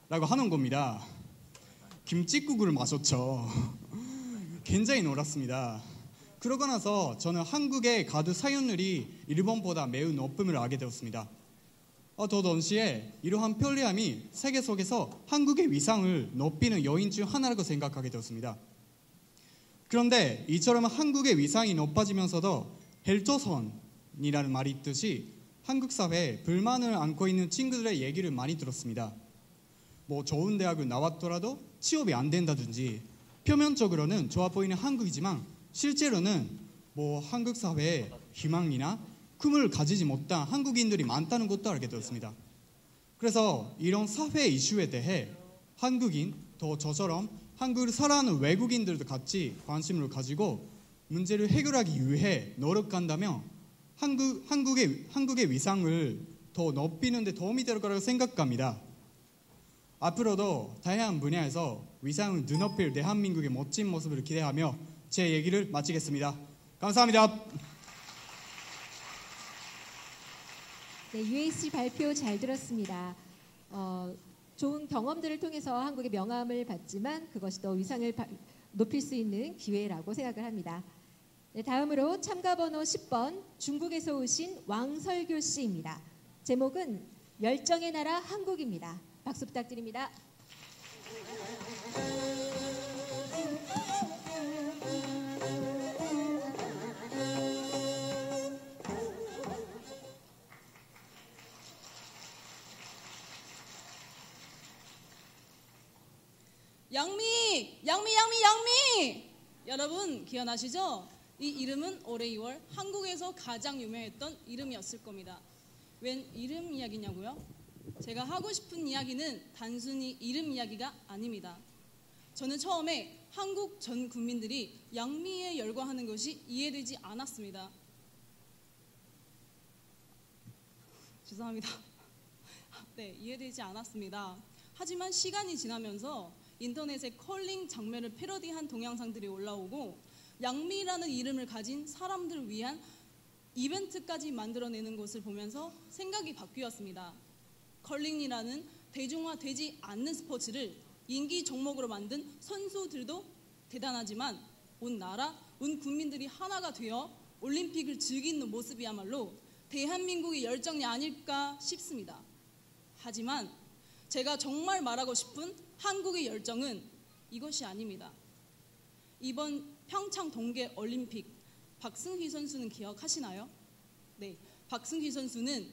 라고 하는 겁니다. 김칫국을 마셨죠. 굉장히 놀랐습니다. 그러고 나서 저는 한국의 카드 사용률이 일본보다 매우 높음을 알게 되었습니다. 더 동시에 이러한 편리함이 세계 속에서 한국의 위상을 높이는 요인 중 하나라고 생각하게 되었습니다. 그런데 이처럼 한국의 위상이 높아지면서도 헬조선이라는 말이 있듯이 한국 사회에 불만을 안고 있는 친구들의 얘기를 많이 들었습니다. 좋은 대학을 나왔더라도 취업이 안 된다든지 표면적으로는 좋아 보이는 한국이지만 실제로는 한국 사회에 희망이나 꿈을 가지지 못한 한국인들이 많다는 것도 알게 되었습니다. 그래서 이런 사회 이슈에 대해 한국인, 또 저처럼 한국을 살아가는 외국인들도 같이 관심을 가지고 문제를 해결하기 위해 노력한다면 한국의 위상을 더 높이는 데 도움이 될 거라고 생각합니다. 앞으로도 다양한 분야에서 위상을 드높일 대한민국의 멋진 모습을 기대하며 제 얘기를 마치겠습니다. 감사합니다. 네, UAC 발표 잘 들었습니다. 좋은 경험들을 통해서 한국의 명함을 받지만 그것이 더 위상을 높일 수 있는 기회라고 생각을 합니다. 네, 다음으로 참가 번호 10번 중국에서 오신 왕설교 씨입니다. 제목은 열정의 나라 한국입니다. 박수 부탁드립니다. 양미! 여러분 기억나시죠? 이 이름은 올해 2월 한국에서 가장 유명했던 이름이었을 겁니다. 웬 이름 이야기냐고요? 제가 하고 싶은 이야기는 단순히 이름 이야기가 아닙니다. 저는 처음에 한국 전 국민들이 양미에 열광하는 것이 이해되지 않았습니다. 죄송합니다. 네, 이해되지 않았습니다. 하지만 시간이 지나면서 인터넷에 컬링 장면을 패러디한 동영상들이 올라오고 양미라는 이름을 가진 사람들을 위한 이벤트까지 만들어내는 것을 보면서 생각이 바뀌었습니다. 컬링이라는 대중화되지 않는 스포츠를 인기 종목으로 만든 선수들도 대단하지만 온 나라, 온 국민들이 하나가 되어 올림픽을 즐기는 모습이야말로 대한민국의 열정이 아닐까 싶습니다. 하지만 제가 정말 말하고 싶은 한국의 열정은 이것이 아닙니다. 이번 평창 동계 올림픽 박승휘 선수는 기억하시나요? 네, 박승휘 선수는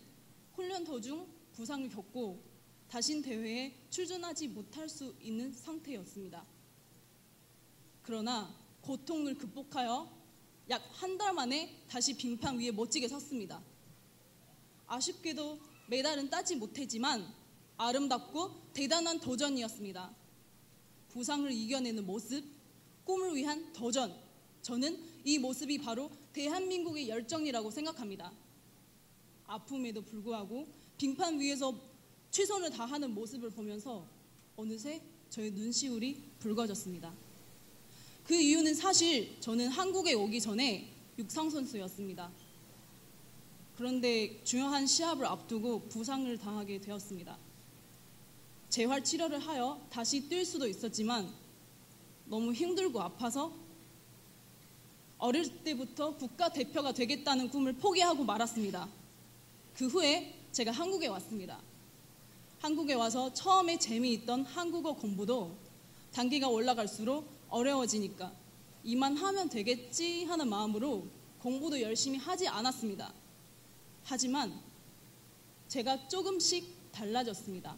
훈련 도중 부상을 겪고 다신 대회에 출전하지 못할 수 있는 상태였습니다. 그러나 고통을 극복하여 약 한 달 만에 다시 빙판 위에 멋지게 섰습니다. 아쉽게도 메달은 따지 못했지만 아름답고 대단한 도전이었습니다. 부상을 이겨내는 모습, 꿈을 위한 도전. 저는 이 모습이 바로 대한민국의 열정이라고 생각합니다. 아픔에도 불구하고 빙판 위에서 최선을 다하는 모습을 보면서 어느새 저의 눈시울이 붉어졌습니다. 그 이유는 사실 저는 한국에 오기 전에 육상선수였습니다. 그런데 중요한 시합을 앞두고 부상을 당하게 되었습니다. 재활 치료를 하여 다시 뛸 수도 있었지만 너무 힘들고 아파서 어릴 때부터 국가대표가 되겠다는 꿈을 포기하고 말았습니다. 그 후에 제가 한국에 왔습니다. 한국에 와서 처음에 재미있던 한국어 공부도 단계가 올라갈수록 어려워지니까 이만 하면 되겠지 하는 마음으로 공부도 열심히 하지 않았습니다. 하지만 제가 조금씩 달라졌습니다.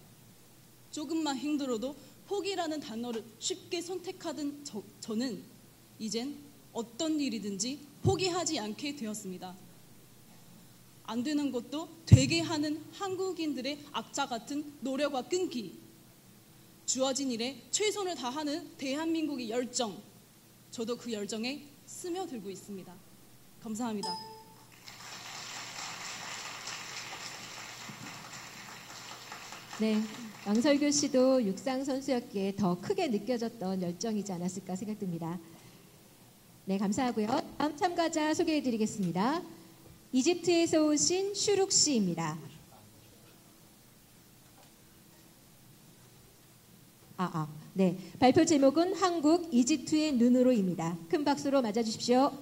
조금만 힘들어도 포기라는 단어를 쉽게 선택하던 저는 이젠 어떤 일이든지 포기하지 않게 되었습니다. 안 되는 것도 되게 하는 한국인들의 악자 같은 노력과 끈기, 주어진 일에 최선을 다하는 대한민국의 열정, 저도 그 열정에 스며들고 있습니다. 감사합니다. 네, 왕설교 씨도 육상 선수였기에 더 크게 느껴졌던 열정이지 않았을까 생각됩니다. 네, 감사하고요. 다음 참가자 소개해드리겠습니다. 이집트에서 오신 슈룩 씨입니다. 네, 발표 제목은 한국 이집트의 눈으로입니다. 큰 박수로 맞아주십시오.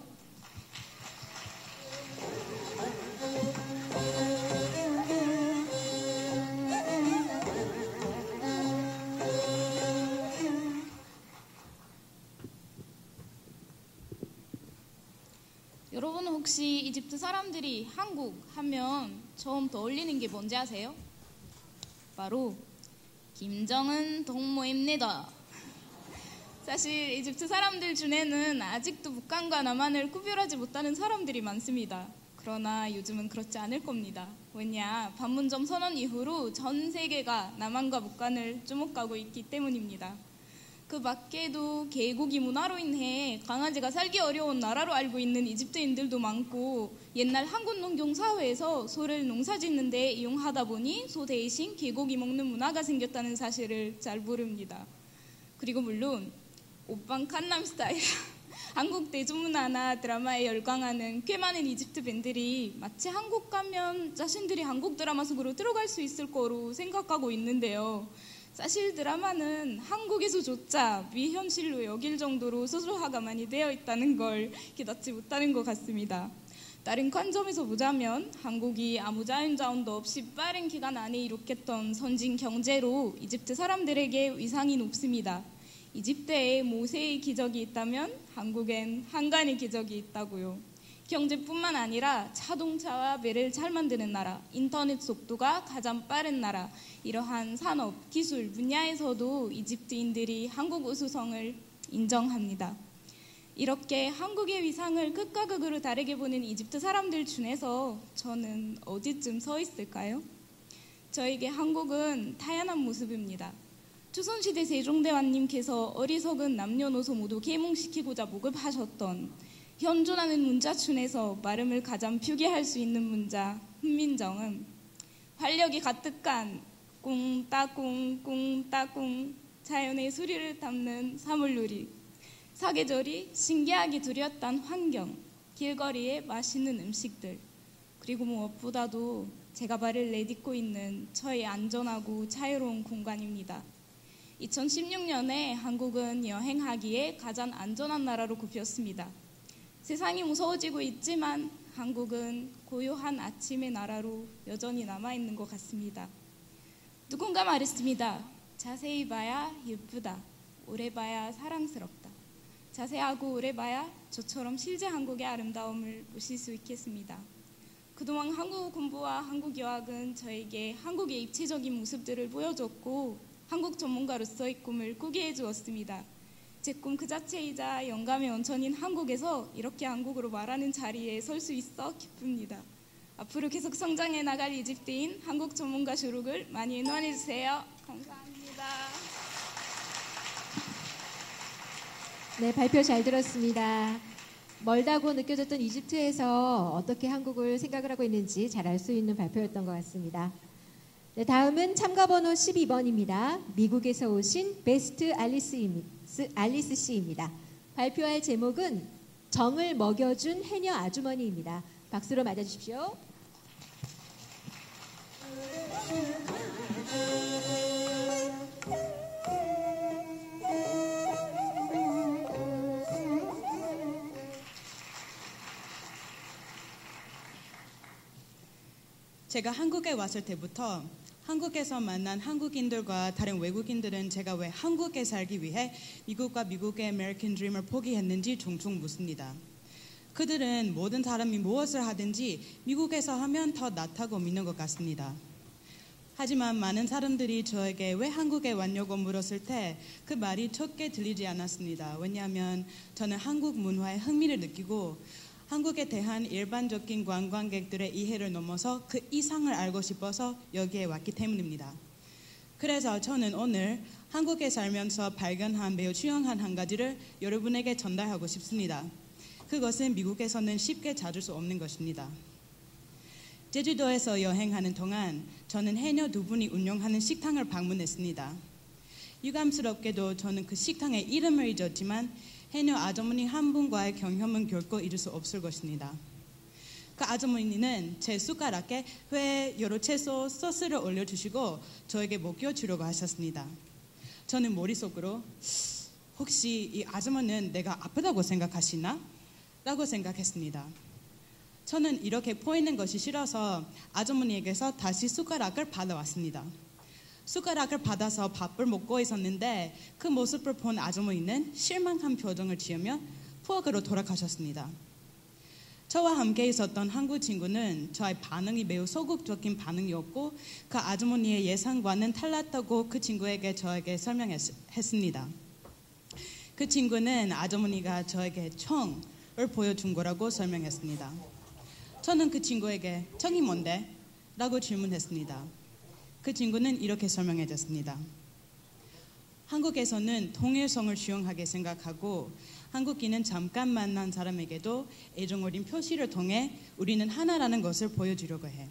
여러분은 혹시 이집트 사람들이 한국 하면 처음 떠올리는 게 뭔지 아세요? 바로 김정은 동무입니다. 사실 이집트 사람들 중에는 아직도 북한과 남한을 구별하지 못하는 사람들이 많습니다. 그러나 요즘은 그렇지 않을 겁니다. 왜냐, 판문점 선언 이후로 전 세계가 남한과 북한을 주목하고 있기 때문입니다. 그 밖에도 개고기 문화로 인해 강아지가 살기 어려운 나라로 알고 있는 이집트인들도 많고, 옛날 한국 농경 사회에서 소를 농사 짓는 데 이용하다 보니 소 대신 개고기 먹는 문화가 생겼다는 사실을 잘 모릅니다. 그리고 물론 오빤 칸남 스타일 한국 대중문화나 드라마에 열광하는 꽤 많은 이집트 팬들이 마치 한국 가면 자신들이 한국 드라마 속으로 들어갈 수 있을 거로 생각하고 있는데요. 사실 드라마는 한국에서조차 비현실로 여길 정도로 소설화가 많이 되어 있다는 걸 깨닫지 못하는 것 같습니다. 다른 관점에서 보자면 한국이 아무 자연자원도 없이 빠른 기간 안에 이룩했던 선진 경제로 이집트 사람들에게 위상이 높습니다. 이집트에 모세의 기적이 있다면 한국엔 한간의 기적이 있다고요. 경제뿐만 아니라 자동차와 배를 잘 만드는 나라, 인터넷 속도가 가장 빠른 나라, 이러한 산업, 기술 분야에서도 이집트인들이 한국 우수성을 인정합니다. 이렇게 한국의 위상을 극과 극으로 다르게 보는 이집트 사람들 중에서 저는 어디쯤 서 있을까요? 저에게 한국은 다양한 모습입니다. 조선시대 세종대왕님께서 어리석은 남녀노소 모두 계몽시키고자 모급하셨던 현존하는 문자 중에서 발음을 가장 표기할 수 있는 문자 훈민정음, 활력이 가득한 꿍따꿍 꿍따꿍 자연의 소리를 담는 사물놀이, 사계절이 신기하게 두렸던 환경, 길거리에 맛있는 음식들, 그리고 무엇보다도 제가 발을 내딛고 있는 저의 안전하고 자유로운 공간입니다. 2016년에 한국은 여행하기에 가장 안전한 나라로 꼽혔습니다. 세상이 무서워지고 있지만 한국은 고요한 아침의 나라로 여전히 남아있는 것 같습니다. 누군가 말했습니다. 자세히 봐야 예쁘다. 오래 봐야 사랑스럽다. 자세하고 오래 봐야 저처럼 실제 한국의 아름다움을 보실 수 있겠습니다. 그동안 한국 공부와 한국 유학은 저에게 한국의 입체적인 모습들을 보여줬고 한국 전문가로서의 꿈을 꾸게 해주었습니다. 제 꿈 그 자체이자 영감의 원천인 한국에서 이렇게 한국어로 말하는 자리에 설 수 있어 기쁩니다. 앞으로 계속 성장해 나갈 이집트인 한국 전문가 슈룩을 많이 응원해주세요. 감사합니다. 네, 발표 잘 들었습니다. 멀다고 느껴졌던 이집트에서 어떻게 한국을 생각을 하고 있는지 잘 알 수 있는 발표였던 것 같습니다. 네, 다음은 참가 번호 12번입니다. 미국에서 오신 베스트 알리스 씨입니다. 발표할 제목은 정을 먹여준 해녀 아주머니입니다. 박수로 맞아주십시오. 제가 한국에 왔을 때부터 한국에서 만난 한국인들과 다른 외국인들은 제가 왜 한국에 살기 위해 미국과 미국의 아메리칸 드림을 포기했는지 종종 묻습니다. 그들은 모든 사람이 무엇을 하든지 미국에서 하면 더 낫다고 믿는 것 같습니다. 하지만 많은 사람들이 저에게 왜 한국에 왔냐고 물었을 때 그 말이 좋게 들리지 않았습니다. 왜냐하면 저는 한국 문화에 흥미를 느끼고 한국에 대한 일반적인 관광객들의 이해를 넘어서 그 이상을 알고 싶어서 여기에 왔기 때문입니다. 그래서 저는 오늘 한국에 살면서 발견한 매우 중요한 한 가지를 여러분에게 전달하고 싶습니다. 그것은 미국에서는 쉽게 찾을 수 없는 것입니다. 제주도에서 여행하는 동안 저는 해녀 두 분이 운영하는 식당을 방문했습니다. 유감스럽게도 저는 그 식당의 이름을 잊었지만 해녀 아주머니 한 분과의 경험은 결코 잊을 수 없을 것입니다. 그 아주머니는 제 숟가락에 회, 여러 채소, 소스를 올려주시고 저에게 먹여주려고 하셨습니다. 저는 머릿속으로 혹시 이 아주머니는 내가 아프다고 생각하시나? 라고 생각했습니다. 저는 이렇게 보이는 것이 싫어서 아주머니에게서 다시 숟가락을 받아왔습니다. 숟가락을 받아서 밥을 먹고 있었는데 그 모습을 본 아주머니는 실망한 표정을 지으며 부엌으로 돌아가셨습니다. 저와 함께 있었던 한국 친구는 저의 반응이 매우 소극적인 반응이었고 그 아주머니의 예상과는 달랐다고 그 친구에게 저에게 설명했습니다. 그 친구는 아주머니가 저에게 청을 보여준 거라고 설명했습니다. 저는 그 친구에게 청이 뭔데? 라고 질문했습니다. 그 친구는 이렇게 설명해줬습니다. 한국에서는 통일성을 중요하게 생각하고 한국인은 잠깐 만난 사람에게도 애정 어린 표시를 통해 우리는 하나라는 것을 보여주려고 해.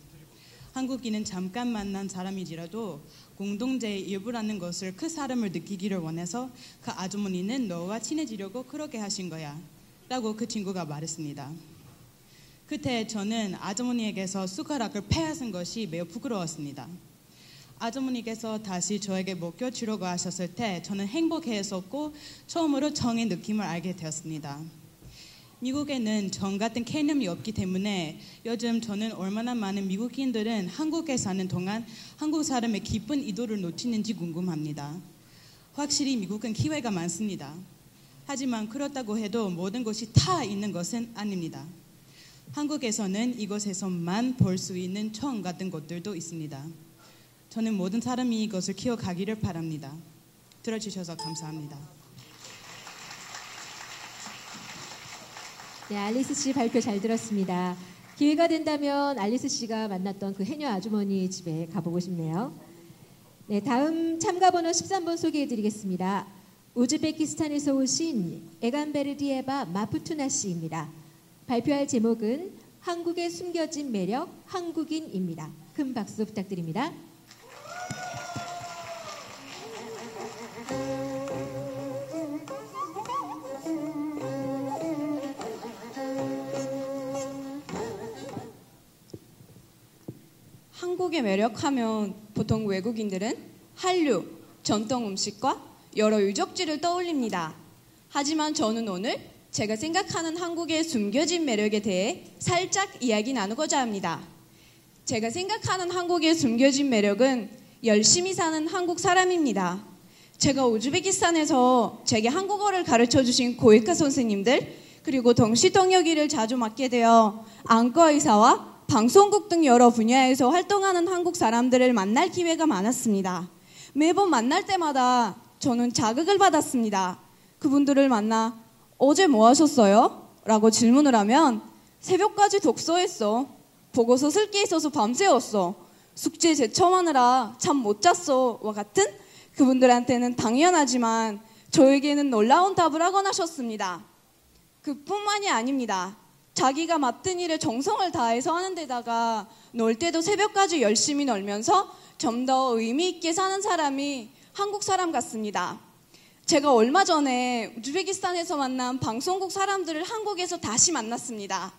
한국인은 잠깐 만난 사람이지라도 공동체의 일부라는 것을 그 사람을 느끼기를 원해서 그 아주머니는 너와 친해지려고 그렇게 하신 거야. 라고 그 친구가 말했습니다. 그때 저는 아주머니에게서 숟가락을 빼앗은 것이 매우 부끄러웠습니다. 아주머니께서 다시 저에게 먹여주려고 하셨을 때 저는 행복해했었고 처음으로 정의 느낌을 알게 되었습니다. 미국에는 정 같은 개념이 없기 때문에 요즘 저는 얼마나 많은 미국인들은 한국에 사는 동안 한국 사람의 깊은 의도를 놓치는지 궁금합니다. 확실히 미국은 기회가 많습니다. 하지만 그렇다고 해도 모든 것이 다 있는 것은 아닙니다. 한국에서는 이곳에서만 볼 수 있는 청 같은 것들도 있습니다. 저는 모든 사람이 이것을 기억하기를 바랍니다. 들어주셔서 감사합니다. 네, 알리스 씨 발표 잘 들었습니다. 기회가 된다면 알리스 씨가 만났던 그 해녀 아주머니 집에 가보고 싶네요. 네, 다음 참가 번호 13번 소개해드리겠습니다. 우즈베키스탄에서 오신 에간베르디에바 마푸투나 씨입니다. 발표할 제목은 한국의 숨겨진 매력 한국인입니다. 큰 박수 부탁드립니다. 한국의 매력하면 보통 외국인들은 한류, 전통 음식과 여러 유적지를 떠올립니다. 하지만 저는 오늘 제가 생각하는 한국의 숨겨진 매력에 대해 살짝 이야기 나누고자 합니다. 제가 생각하는 한국의 숨겨진 매력은 열심히 사는 한국 사람입니다. 제가 우즈베키스탄에서 제게 한국어를 가르쳐주신 고위과 선생님들 그리고 동시통역일을 자주 맡게 되어 안과 의사와 방송국 등 여러 분야에서 활동하는 한국 사람들을 만날 기회가 많았습니다. 매번 만날 때마다 저는 자극을 받았습니다. 그분들을 만나 어제 뭐 하셨어요? 라고 질문을 하면 새벽까지 독서했어. 보고서 쓸 게 있어서 밤새웠어. 숙제 제청하느라 잠 못 잤어. 와 같은 그분들한테는 당연하지만 저에게는 놀라운 답을 하곤 하셨습니다. 그뿐만이 아닙니다. 자기가 맡은 일에 정성을 다해서 하는 데다가 놀 때도 새벽까지 열심히 놀면서 좀 더 의미 있게 사는 사람이 한국 사람 같습니다. 제가 얼마 전에 우즈베키스탄에서 만난 방송국 사람들을 한국에서 다시 만났습니다.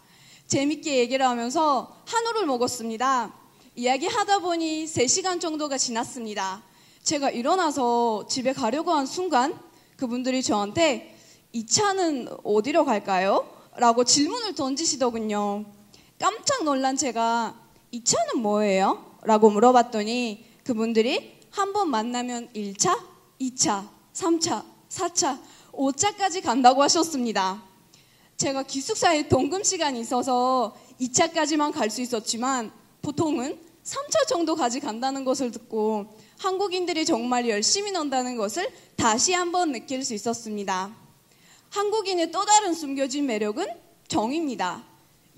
재밌게 얘기를 하면서 한우를 먹었습니다. 이야기하다 보니 3시간 정도가 지났습니다. 제가 일어나서 집에 가려고 한 순간 그분들이 저한테 이 차는 어디로 갈까요? 라고 질문을 던지시더군요. 깜짝 놀란 제가 이 차는 뭐예요? 라고 물어봤더니 그분들이 한 번 만나면 1차, 2차, 3차, 4차, 5차까지 간다고 하셨습니다. 제가 기숙사에 동금 시간이 있어서 2차까지만 갈 수 있었지만 보통은 3차 정도까지 간다는 것을 듣고 한국인들이 정말 열심히 논다는 것을 다시 한번 느낄 수 있었습니다. 한국인의 또 다른 숨겨진 매력은 정입니다.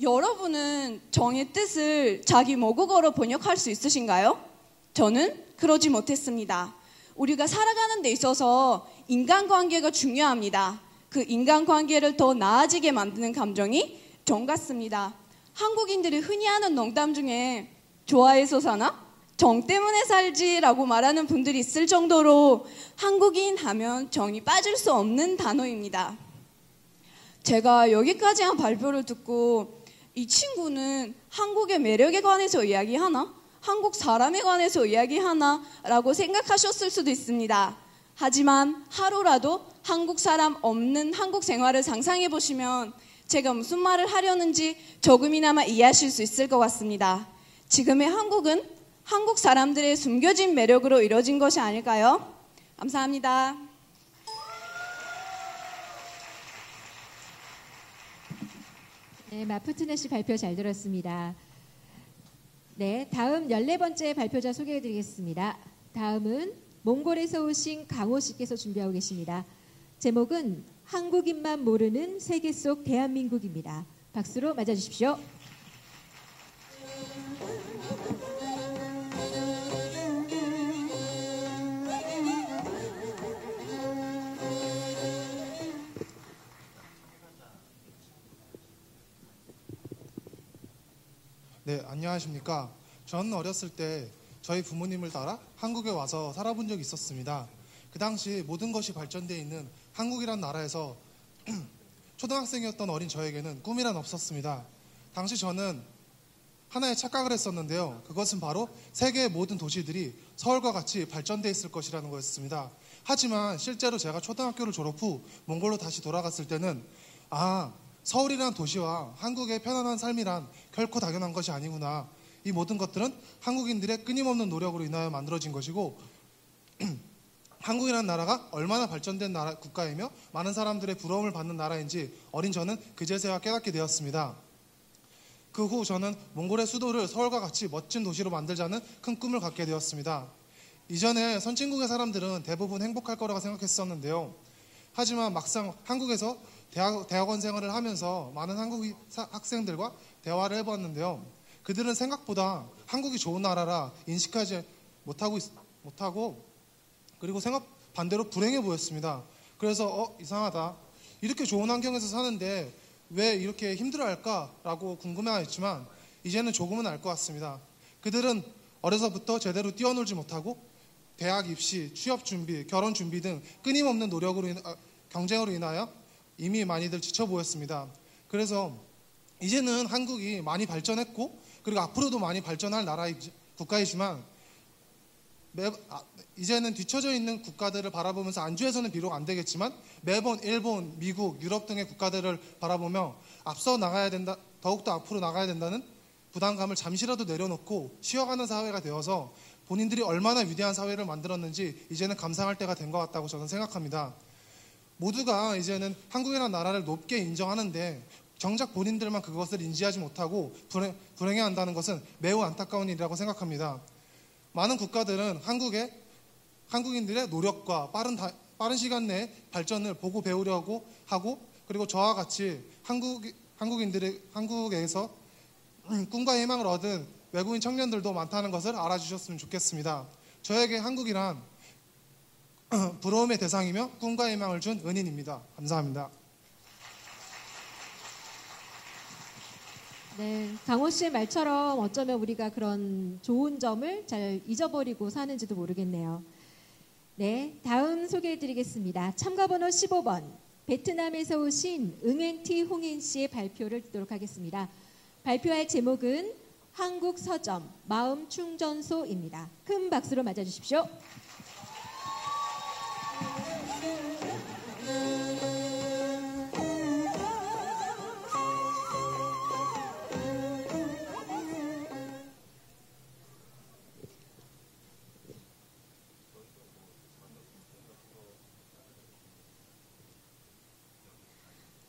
여러분은 정의 뜻을 자기 모국어로 번역할 수 있으신가요? 저는 그러지 못했습니다. 우리가 살아가는 데 있어서 인간관계가 중요합니다. 그 인간관계를 더 나아지게 만드는 감정이 정 같습니다. 한국인들이 흔히 하는 농담 중에 좋아해서 사나? 정 때문에 살지라고 말하는 분들이 있을 정도로 한국인 하면 정이 빠질 수 없는 단어입니다. 제가 여기까지 한 발표를 듣고 이 친구는 한국의 매력에 관해서 이야기하나? 한국 사람에 관해서 이야기하나? 라고 생각하셨을 수도 있습니다. 하지만 하루라도 한국 사람 없는 한국 생활을 상상해 보시면 제가 무슨 말을 하려는지 조금이나마 이해하실 수 있을 것 같습니다. 지금의 한국은 한국 사람들의 숨겨진 매력으로 이루어진 것이 아닐까요? 감사합니다. 네, 마푸트네 씨 발표 잘 들었습니다. 네, 다음 14번째 발표자 소개해드리겠습니다. 다음은 몽골에서 오신 강호 씨께서 준비하고 계십니다. 제목은 한국인만 모르는 세계 속 대한민국입니다. 박수로 맞아주십시오. 네, 안녕하십니까. 저는 어렸을 때 저희 부모님을 따라 한국에 와서 살아본 적이 있었습니다. 그 당시 모든 것이 발전되어 있는 한국이란 나라에서 초등학생이었던 어린 저에게는 꿈이란 없었습니다. 당시 저는 하나의 착각을 했었는데요. 그것은 바로 세계의 모든 도시들이 서울과 같이 발전되어 있을 것이라는 거였습니다. 하지만 실제로 제가 초등학교를 졸업 후 몽골로 다시 돌아갔을 때는 서울이라는 도시와 한국의 편안한 삶이란 결코 당연한 것이 아니구나. 이 모든 것들은 한국인들의 끊임없는 노력으로 인하여 만들어진 것이고 한국이라는 나라가 얼마나 발전된 국가이며 많은 사람들의 부러움을 받는 나라인지 어린 저는 그제서야 깨닫게 되었습니다. 그 후 저는 몽골의 수도를 서울과 같이 멋진 도시로 만들자는 큰 꿈을 갖게 되었습니다. 이전에 선진국의 사람들은 대부분 행복할 거라고 생각했었는데요. 하지만 막상 한국에서 대학원 생활을 하면서 많은 한국 학생들과 대화를 해봤는데요. 그들은 생각보다 한국이 좋은 나라라 인식하지 못하고 그리고 생각 반대로 불행해 보였습니다. 그래서 이상하다. 이렇게 좋은 환경에서 사는데 왜 이렇게 힘들어할까라고 궁금해했지만 이제는 조금은 알 것 같습니다. 그들은 어려서부터 제대로 뛰어놀지 못하고 대학 입시, 취업 준비, 결혼 준비 등 끊임없는 경쟁으로 인하여 이미 많이들 지쳐 보였습니다. 그래서 이제는 한국이 많이 발전했고 그리고 앞으로도 많이 발전할 국가이지만 이제는 뒤처져 있는 국가들을 바라보면서 안주해서는 비록 안 되겠지만 매번 일본, 미국, 유럽 등의 국가들을 바라보며 앞서 나가야 된다, 더욱더 앞으로 나가야 된다는 부담감을 잠시라도 내려놓고 쉬어가는 사회가 되어서 본인들이 얼마나 위대한 사회를 만들었는지 이제는 감상할 때가 된 것 같다고 저는 생각합니다. 모두가 이제는 한국이라는 나라를 높게 인정하는데 정작 본인들만 그것을 인지하지 못하고 불행해한다는 것은 매우 안타까운 일이라고 생각합니다. 많은 국가들은 한국인들의 노력과 빠른 시간 내에 발전을 보고 배우려고 하고 그리고 저와 같이 한국에서 꿈과 희망을 얻은 외국인 청년들도 많다는 것을 알아주셨으면 좋겠습니다. 저에게 한국이란 부러움의 대상이며 꿈과 희망을 준 은인입니다. 감사합니다. 네, 강호 씨의 말처럼 어쩌면 우리가 그런 좋은 점을 잘 잊어버리고 사는지도 모르겠네요. 네, 다음 소개해드리겠습니다. 참가번호 15번 베트남에서 오신 응웬티 홍인 씨의 발표를 듣도록 하겠습니다. 발표할 제목은 한국 서점 마음 충전소입니다. 큰 박수로 맞아주십시오.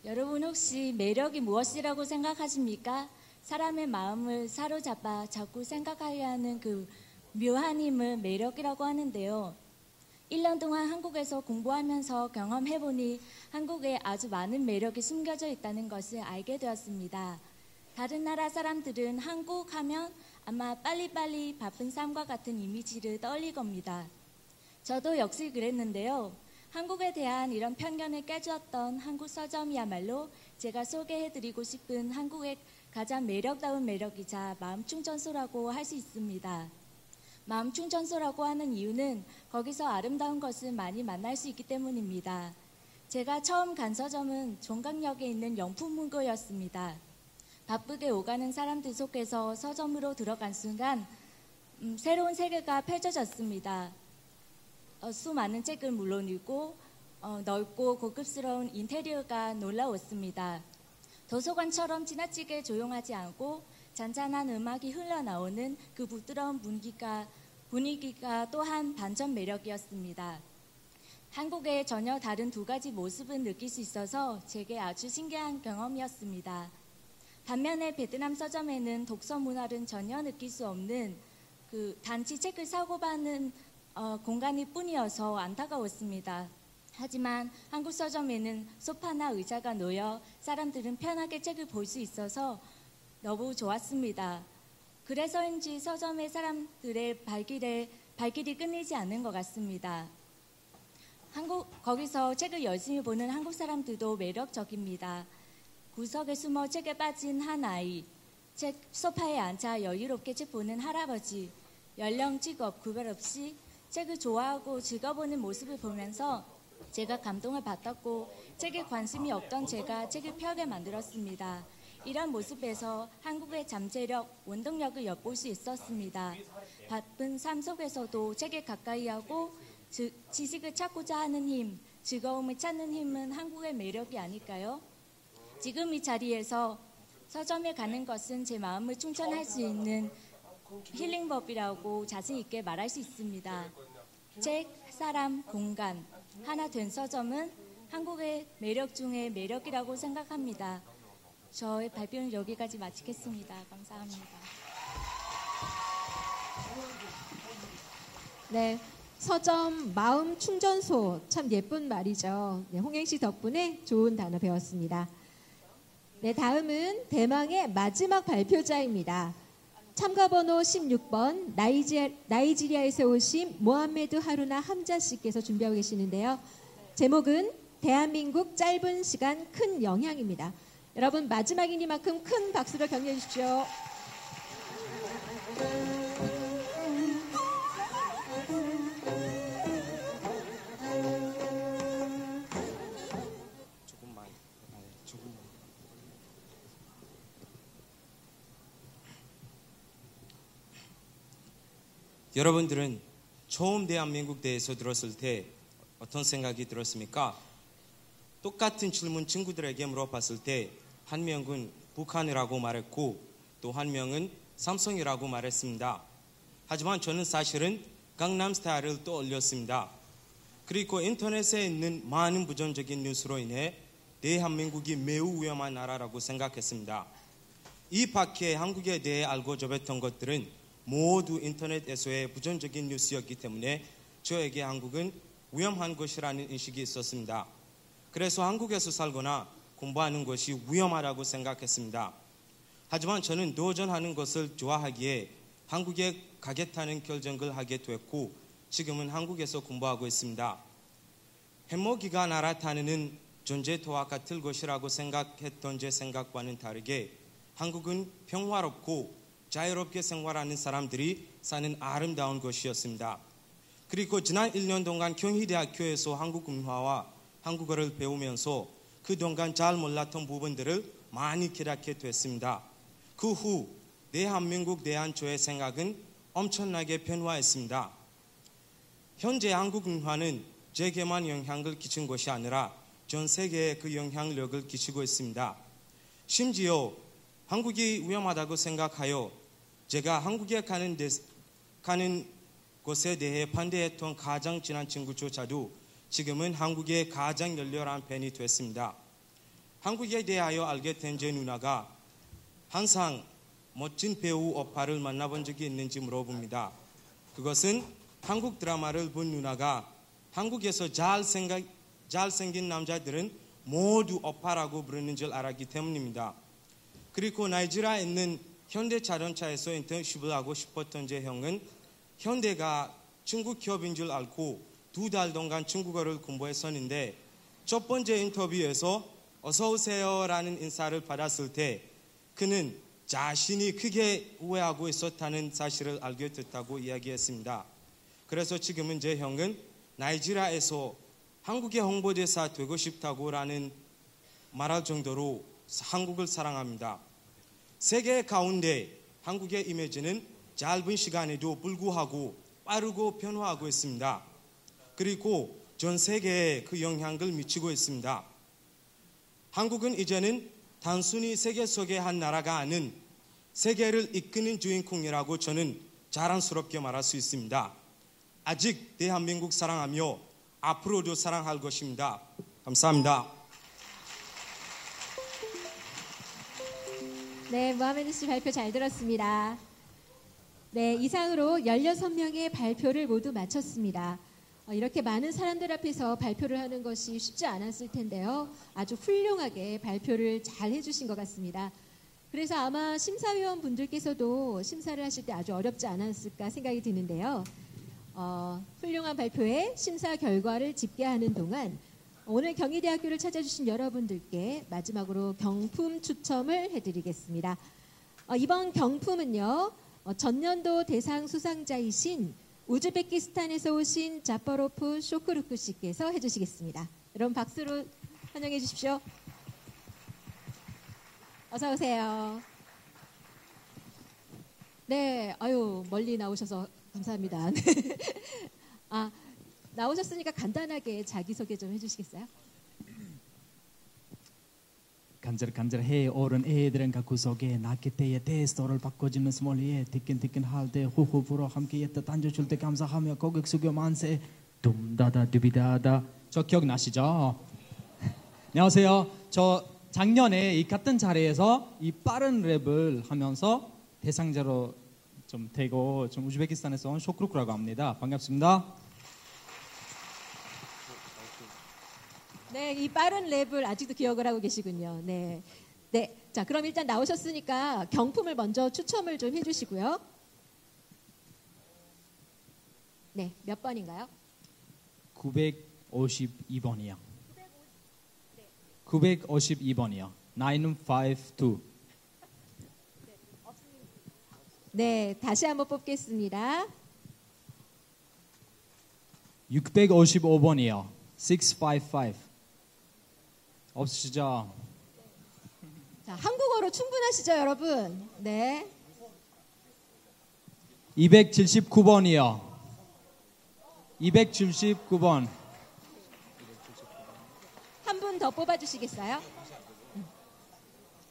여러분 혹시 매력이 무엇이라고 생각하십니까? 사람의 마음을 사로잡아 자꾸 생각하게 하는 그 묘한 힘을 매력이라고 하는데요. 1년 동안 한국에서 공부하면서 경험해보니 한국에 아주 많은 매력이 숨겨져 있다는 것을 알게 되었습니다. 다른 나라 사람들은 한국 하면 아마 빨리빨리 바쁜 삶과 같은 이미지를 떠올릴 겁니다. 저도 역시 그랬는데요. 한국에 대한 이런 편견을 깨주었던 한국 서점이야말로 제가 소개해드리고 싶은 한국의 가장 매력다운 매력이자 마음충전소라고 할 수 있습니다. 마음충전소라고 하는 이유는 거기서 아름다운 것을 많이 만날 수 있기 때문입니다. 제가 처음 간 서점은 종강역에 있는 영품문고였습니다. 바쁘게 오가는 사람들 속에서 서점으로 들어간 순간 새로운 세계가 펼쳐졌습니다. 수많은 책은 물론이고 넓고 고급스러운 인테리어가 놀라웠습니다. 도서관처럼 지나치게 조용하지 않고 잔잔한 음악이 흘러나오는 그 부드러운 분위기가 또한 반전 매력이었습니다. 한국의 전혀 다른 두 가지 모습을 느낄 수 있어서 제게 아주 신기한 경험이었습니다. 반면에 베트남 서점에는 독서 문화는 전혀 느낄 수 없는 그 단지 책을 사고 파는 공간일 뿐이어서 안타까웠습니다. 하지만 한국 서점에는 소파나 의자가 놓여 사람들은 편하게 책을 볼 수 있어서 너무 좋았습니다. 그래서인지 서점의 사람들의 발길이 끊이지 않는 것 같습니다. 거기서 책을 열심히 보는 한국 사람들도 매력적입니다. 구석에 숨어 책에 빠진 한 아이, 소파에 앉아 여유롭게 책 보는 할아버지, 연령, 직업 구별 없이 책을 좋아하고 즐겨보는 모습을 보면서 제가 감동을 받았고 책에 관심이 없던 제가 책을 펴게 만들었습니다. 이런 모습에서 한국의 잠재력, 원동력을 엿볼 수 있었습니다. 바쁜 삶 속에서도 책에 가까이 하고 지식을 찾고자 하는 힘, 즐거움을 찾는 힘은 한국의 매력이 아닐까요? 지금 이 자리에서 서점에 가는 것은 제 마음을 충전할 수 있는 힐링법이라고 자신 있게 말할 수 있습니다. 책, 사람, 공간, 하나 된 서점은 한국의 매력 중에 매력이라고 생각합니다. 저의 발표는 여기까지 마치겠습니다. 감사합니다. 네, 서점 마음 충전소 참 예쁜 말이죠. 네, 홍행 씨 덕분에 좋은 단어 배웠습니다. 네, 다음은 대망의 마지막 발표자입니다. 참가번호 16번 나이지리아에서 오신 모하메드 하루나 함자 씨께서 준비하고 계시는데요. 제목은 대한민국 짧은 시간 큰 영향입니다. 여러분 마지막이니만큼 큰 박수로 격려해 주십시오. 여러분들은 처음 대한민국 대해서 들었을 때 어떤 생각이 들었습니까? 똑같은 질문 친구들에게 물어봤을 때 한 명은 북한이라고 말했고 또 한 명은 삼성이라고 말했습니다. 하지만 저는 사실은 강남스타일을 떠올렸습니다. 그리고 인터넷에 있는 많은 부정적인 뉴스로 인해 대한민국이 매우 위험한 나라라고 생각했습니다. 이 밖에 한국에 대해 알고 접했던 것들은 모두 인터넷에서의 부정적인 뉴스였기 때문에 저에게 한국은 위험한 곳이라는 인식이 있었습니다. 그래서 한국에서 살거나 공부하는 것이 위험하다고 생각했습니다. 하지만 저는 도전하는 것을 좋아하기에 한국에 가겠다는 결정을 하게 됐고 지금은 한국에서 공부하고 있습니다. 해먹이가 날아다니는 전쟁터와 같을 것이라고 생각했던 제 생각과는 다르게 한국은 평화롭고 자유롭게 생활하는 사람들이 사는 아름다운 곳이었습니다. 그리고 지난 1년 동안 경희대학교에서 한국 문화와 한국어를 배우면서 그동안 잘 몰랐던 부분들을 많이 깨닫게 됐습니다. 그 후 대한민국 대한 저의 생각은 엄청나게 변화했습니다. 현재 한국 문화는 제게만 영향을 끼친 것이 아니라 전 세계에 그 영향력을 끼치고 있습니다. 심지어 한국이 위험하다고 생각하여 제가 한국에 가는 것에 대해 반대했던 가장 친한 친구조차도 지금은 한국의 가장 열렬한 팬이 됐습니다. 한국에 대하여 알게 된 제 누나가 항상 멋진 배우 오빠를 만나본 적이 있는지 물어봅니다. 그것은 한국 드라마를 본 누나가 한국에서 잘생긴 남자들은 모두 오빠라고 부르는 줄 알았기 때문입니다. 그리고 나이지리아에 있는 현대 자동차에서 인턴십을 하고 싶었던 제 형은 현대가 중국 기업인 줄 알고 2달 동안 중국어를 공부했었는데 첫 번째 인터뷰에서 어서 오세요라는 인사를 받았을 때 그는 자신이 크게 후회하고 있었다는 사실을 알게 됐다고 이야기했습니다. 그래서 지금은 제 형은 나이지리아에서 한국의 홍보대사 되고 싶다고라는 말할 정도로 한국을 사랑합니다. 세계 가운데 한국의 이미지는 짧은 시간에도 불구하고 빠르고 변화하고 있습니다. 그리고 전 세계에 그 영향을 미치고 있습니다. 한국은 이제는 단순히 세계 속의 한 나라가 아닌 세계를 이끄는 주인공이라고 저는 자랑스럽게 말할 수 있습니다. 아직 대한민국 사랑하며 앞으로도 사랑할 것입니다. 감사합니다. 네, 모하메드 씨 발표 잘 들었습니다. 네, 이상으로 16명의 발표를 모두 마쳤습니다. 이렇게 많은 사람들 앞에서 발표를 하는 것이 쉽지 않았을 텐데요. 아주 훌륭하게 발표를 잘 해주신 것 같습니다. 그래서 아마 심사위원 분들께서도 심사를 하실 때 아주 어렵지 않았을까 생각이 드는데요. 훌륭한 발표에 심사 결과를 집계하는 동안 오늘 경희대학교를 찾아주신 여러분들께 마지막으로 경품 추첨을 해드리겠습니다. 이번 경품은요. 전년도 대상 수상자이신 우즈베키스탄에서 오신 자퍼로프 쇼크루크 씨께서 해주시겠습니다. 여러분 박수로 환영해 주십시오. 어서 오세요. 네, 아유 멀리 나오셔서 감사합니다. 나오셨으니까 간단하게 자기소개 좀 해주시겠어요? 간절간절해 오른 애들은 그 구석에 낳기 때에 대스토를 바꿔주는 스몰리에 티끈티끈 할 때 호호 불어 함께했다 던져줄 때 감사하며 고개 숙여 만세 둠다다 두비다다. 저 기억나시죠? 안녕하세요. 저 작년에 이 같은 자리에서 이 빠른 랩을 하면서 대상자로 좀 되고 좀 우즈베키스탄에서 온 쇼크루크라고 합니다. 반갑습니다. 네, 이 빠른 랩을 아직도 기억을 하고 계시군요. 네. 네. 자, 그럼 일단 나오셨으니까 경품을 먼저 추첨을 좀 해주시고요. 네, 몇 번인가요? 952번이요. 952번이요. 952. 네, 다시 한번 뽑겠습니다. 655번이요. 655. 없으시죠? 자, 한국어로 충분하시죠, 여러분? 네. 279번이요. 279번. 한 분 더 뽑아주시겠어요?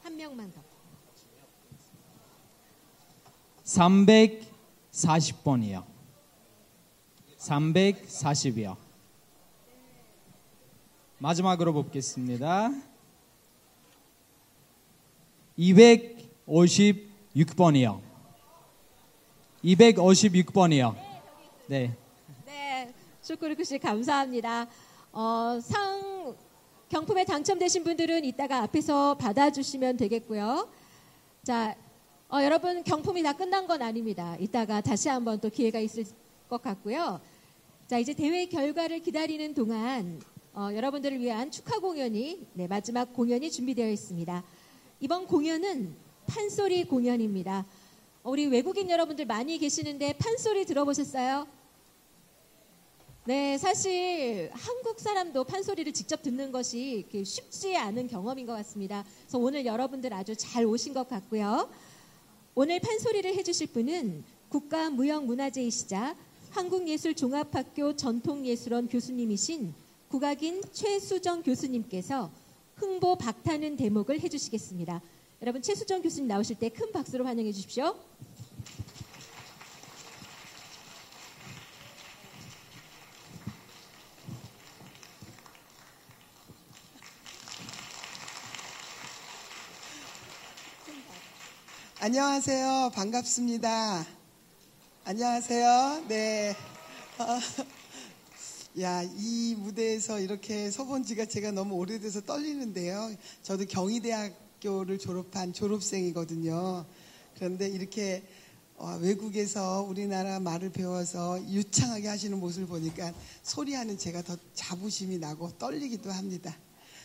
한 명만 더. 340번이요. 340이요. 마지막으로 뽑겠습니다. 256번이요. 256번이요. 네. 네, 쇼크루크 씨 감사합니다. 경품에 당첨되신 분들은 이따가 앞에서 받아주시면 되겠고요. 자, 여러분 경품이 다 끝난 건 아닙니다. 이따가 다시 한번 또 기회가 있을 것 같고요. 자, 이제 대회 결과를 기다리는 동안 여러분들을 위한 축하 공연이 마지막 공연이 준비되어 있습니다. 이번 공연은 판소리 공연입니다. 우리 외국인 여러분들 많이 계시는데 판소리 들어보셨어요? 네, 사실 한국 사람도 판소리를 직접 듣는 것이 쉽지 않은 경험인 것 같습니다. 그래서 오늘 여러분들 아주 잘 오신 것 같고요. 오늘 판소리를 해주실 분은 국가무형문화재이시자 한국예술종합학교 전통예술원 교수님이신 국악인 최수정 교수님께서 흥보 박타는 대목을 해주시겠습니다. 여러분 최수정 교수님 나오실 때 큰 박수로 환영해 주십시오. 안녕하세요. 반갑습니다. 안녕하세요. 네. 야, 이 무대에서 이렇게 서본 지가 제가 너무 오래돼서 떨리는데요. 저도 경희대학교를 졸업한 졸업생이거든요. 그런데 이렇게 외국에서 우리나라 말을 배워서 유창하게 하시는 모습을 보니까 소리하는 제가 더 자부심이 나고 떨리기도 합니다.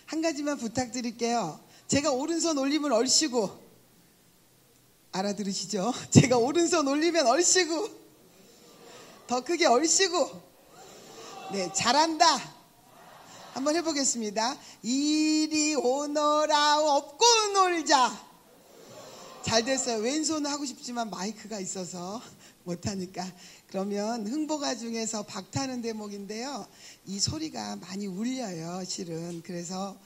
한 가지만 부탁드릴게요. 제가 오른손 올리면 얼씨구. 알아들으시죠? 제가 오른손 올리면 얼씨구. 더 크게 얼씨구. 네, 잘한다. 한번 해보겠습니다. 이리 오너라 업고 놀자. 잘 됐어요. 왼손은 하고 싶지만 마이크가 있어서 못하니까. 그러면 흥보가 중에서 박타는 대목인데요. 이 소리가 많이 울려요, 실은. 그래서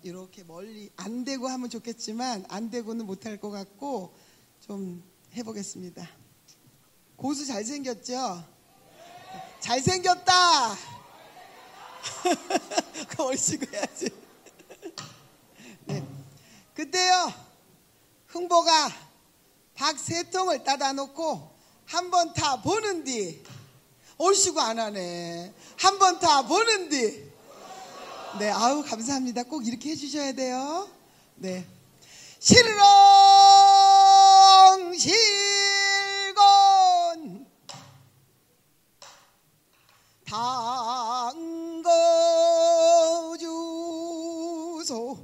이렇게 멀리 안 대고 하면 좋겠지만 안 대고는 못할 것 같고 좀 해보겠습니다. 고수 잘생겼죠? 잘생겼다. 그 얼씨구 해야지. 네. 그때요 흥보가 박 세 통을 따다 놓고 한 번 타 보는디 얼씨구 안 하네. 한 번 타 보는디. 네, 아우 감사합니다. 꼭 이렇게 해주셔야 돼요. 네, 실렁 실건 당거주소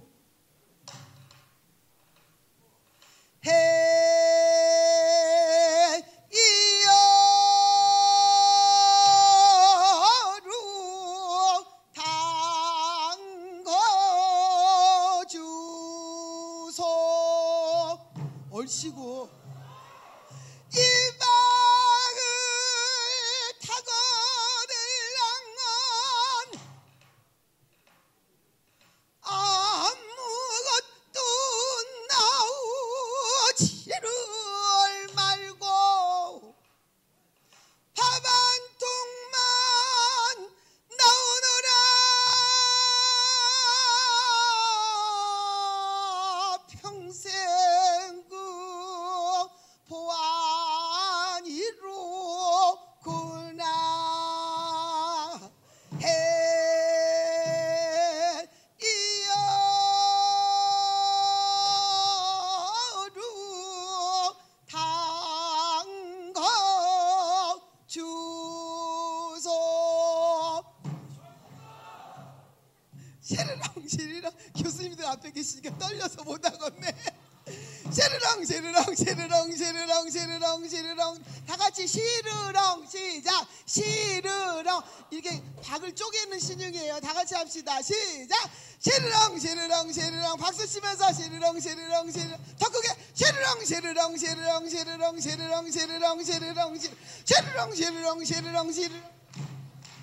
얼씨구 이 방을 타거들랑은 아무것도 나오지를 말고 밥 한 통만 나오너라. 평생 보안이로구나. 해이여루 당거주소. 시르렁 시르렁. 교수님들 앞에 계시니까 떨려서 못하겠네. 시르렁 시르렁 시르렁 시르렁 시르렁 시르렁. 다 같이 시르렁 시작. 시르렁. 이렇게 박을 쪼개는 신용이에요. 다 같이 합시다. 시작. 시르렁 시르렁 시르렁. 박수 치면서 시르렁 시르렁 시르렁. 더 크게 시르렁 시르렁 시르렁 시르렁 시르렁 시르렁 시르렁 시르렁 시르렁 시르렁 시르렁.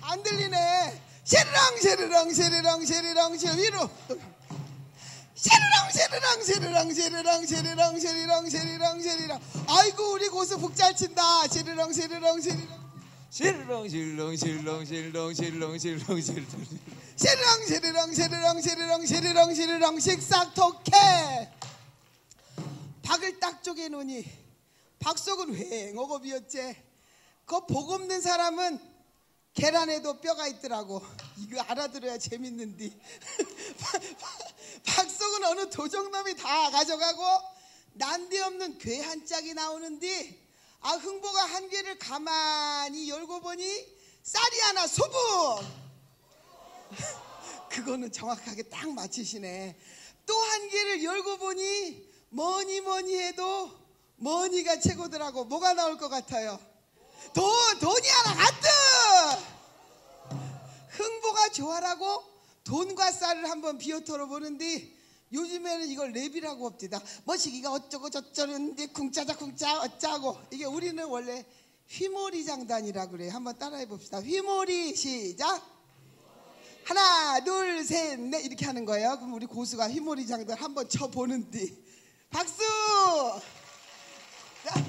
안 들리네. 시르렁 시르렁 시르렁 시르렁 시르렁. 위로. 시르렁 시르렁 시르렁 시르렁 시르렁 시르렁 시르렁 시르렁. 아이고 우리 고수 북 잘 친다. 시르렁 시르렁 시르렁. 시르렁 시르렁 시르렁 시르렁 시르렁 시르렁 시르렁 시르렁 시르렁 시르렁 시르렁 시르렁 시르렁. 식삭토케. 박을 딱 쪼개놓으니 박속은 휑어거 비었지. 그 복 없는 사람은 계란에도 뼈가 있더라고. 이거 알아들어야 재밌는디. 박속은 어느 도적놈이 다 가져가고 난데없는 괴 한 짝이 나오는디. 아 흥보가 한 개를 가만히 열고 보니 쌀이 하나 소분. 그거는 정확하게 딱 맞히시네. 또 한 개를 열고 보니 뭐니 뭐니 해도 뭐니가 최고더라고. 뭐가 나올 것 같아요? 돈이 하나 가득. 흥보가 좋아라고 돈과 쌀을 한번 비어털어 보는데 요즘에는 이걸 랩이라고 합디다. 머시기가 어쩌고 저쩌는데 쿵짜자 쿵짜 어짜고. 이게 우리는 원래 휘몰이 장단이라고 그래요. 한번 따라해 봅시다. 휘몰이 시작. 하나 둘 셋 넷 이렇게 하는 거예요. 그럼 우리 고수가 휘몰이 장단 한번 쳐보는데 박수. 자.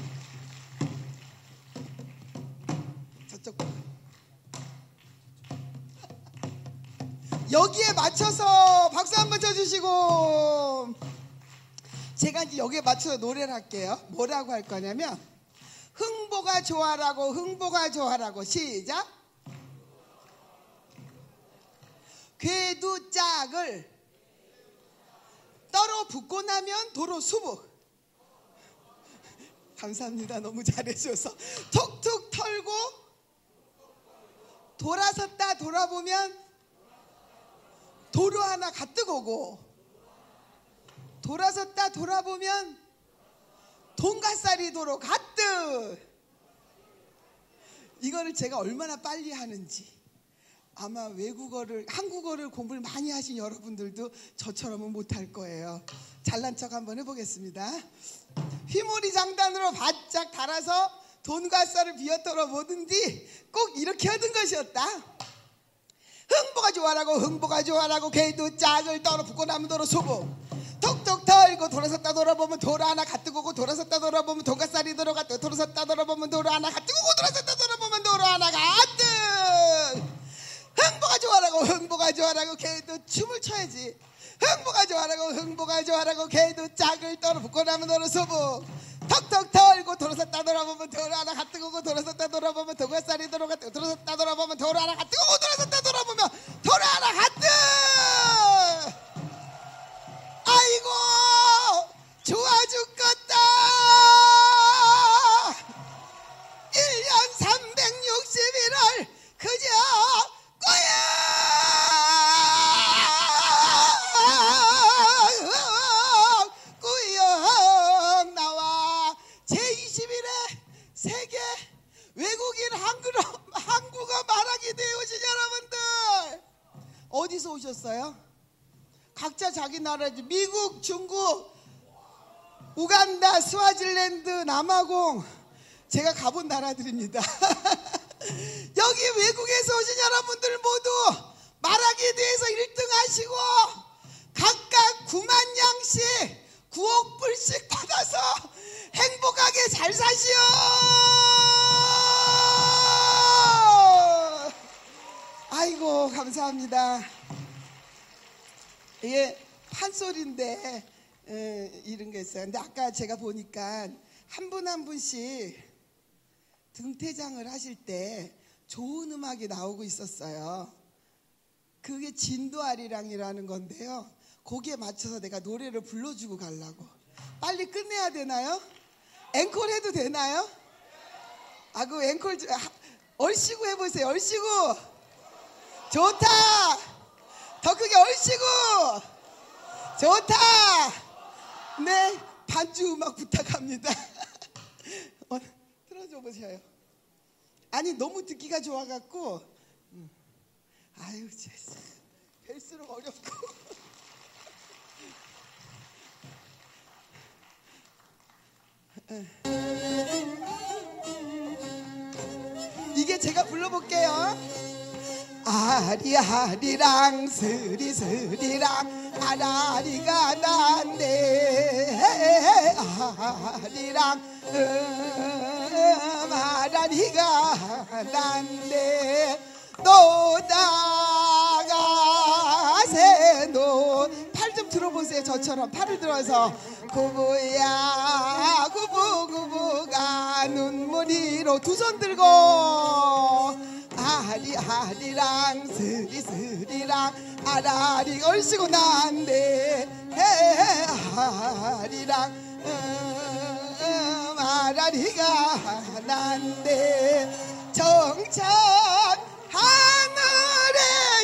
저쪽 여기에 맞춰서 박수 한번 쳐주시고. 제가 이제 여기에 맞춰서 노래를 할게요. 뭐라고 할 거냐면 흥보가 좋아라고 흥보가 좋아라고 시작. 궤두짝을 떨어 붓고 나면 도로 수북. 감사합니다. 너무 잘해줘서. 톡톡 털고 돌아섰다 돌아보면 도로 하나 가뜩 오고, 돌아섰다 돌아보면 돈가사리 도로 가뜩. 이거를 제가 얼마나 빨리 하는지 아마 한국어를 공부를 많이 하신 여러분들도 저처럼은 못할 거예요. 잘난 척 한번 해보겠습니다. 휘몰이 장단으로 바짝 달아서 돈가사를 비어떨어 보든지 꼭 이렇게 하던 것이었다. 흥보가 좋아라고 흥보가 좋아라고 걔도 짝을 떨어 붓고 나면 도로 수북. 톡톡 털고 돌아섰다 돌아보면 도로 하나 가뜩 오고, 돌아섰다 돌아보면 돈가사리 도로 가뜩, 돌아섰다 돌아보면 도로 하나 가뜩 오고, 돌아섰다 돌아보면 도로 하나 가뜩. 흥보가 좋아라고 흥보가 좋아라고 걔도 춤을 춰야지. 흥보가 좋아라고 흥보가 좋아라고 걔도 짝을 떨어 붓고 나면 도로 수북. 턱턱 털고 돌아섰다 돌아보면 도로 하나 가뜩 오고, 돌아섰다 돌아보면 돈가사리 도로 가뜩, 돌아섰다 돌아보면 도로 하나 가뜩 오고, 돌아섰다 돌아보면 도로 하나 가뜩. 아이고 좋아 죽겠다. 1년 361월 그저 꾸역 나와 제21회 세계 외국인 한국어 말하기 대회 오신 여러분들 어디서 오셨어요? 각자 자기 나라지. 미국, 중국, 우간다, 스와질랜드, 남아공, 제가 가본 나라들입니다. 여기 외국에서 오신 여러분들 모두 말하기에 대해서 1등 하시고 각각 9만 양씩 9억 불씩 받아서 행복하게 잘 사시오. 아이고 감사합니다. 이게 판소리인데 이런 게 있어요. 근데 아까 제가 보니까 한 분 한 분씩 등퇴장을 하실 때 좋은 음악이 나오고 있었어요. 그게 진도아리랑이라는 건데요. 거기에 맞춰서 내가 노래를 불러주고 가려고. 빨리 끝내야 되나요? 앵콜 해도 되나요? 아, 그 앵콜 얼씨구 해보세요. 얼씨구. 좋다. 더 크게 얼씨구. 좋다. 네, 반주 음악 부탁합니다. 틀어줘 보세요. 아니 너무 듣기가 좋아갖고 아유 뵐수록 어렵고 이게 제가 불러볼게요. 아리아리랑 스리스리랑 아라리가 난데 아리랑 아라리가 난데 노다가세 팔 좀 들어보세요. 저처럼 팔을 들어서 구부야 구부구부가 눈물이로 두 손 들고 아리아리랑 스리스리랑 아라리 얼씨구 난데 아리랑 아라리가 난데 정천 하늘에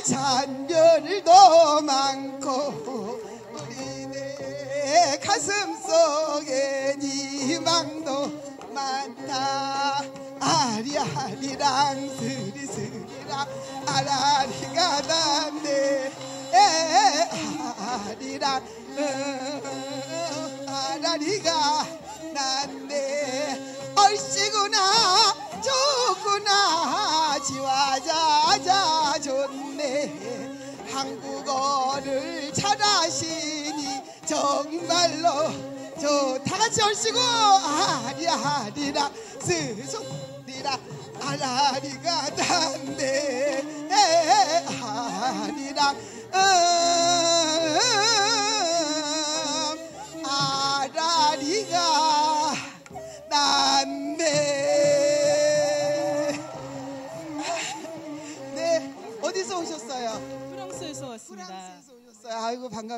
잔별도 많고 우리네 가슴속에 희망도 많다. 아리아리랑 스리스리랑 아라리가 난데 아리랑 아라리가 난데 얼씨구나 좋구나 지화자자 좋네. 한국어를 잘하시니 정말로 다같이 얼씨구 아리아리랑 스소리랑 아라리가 난데 아리랑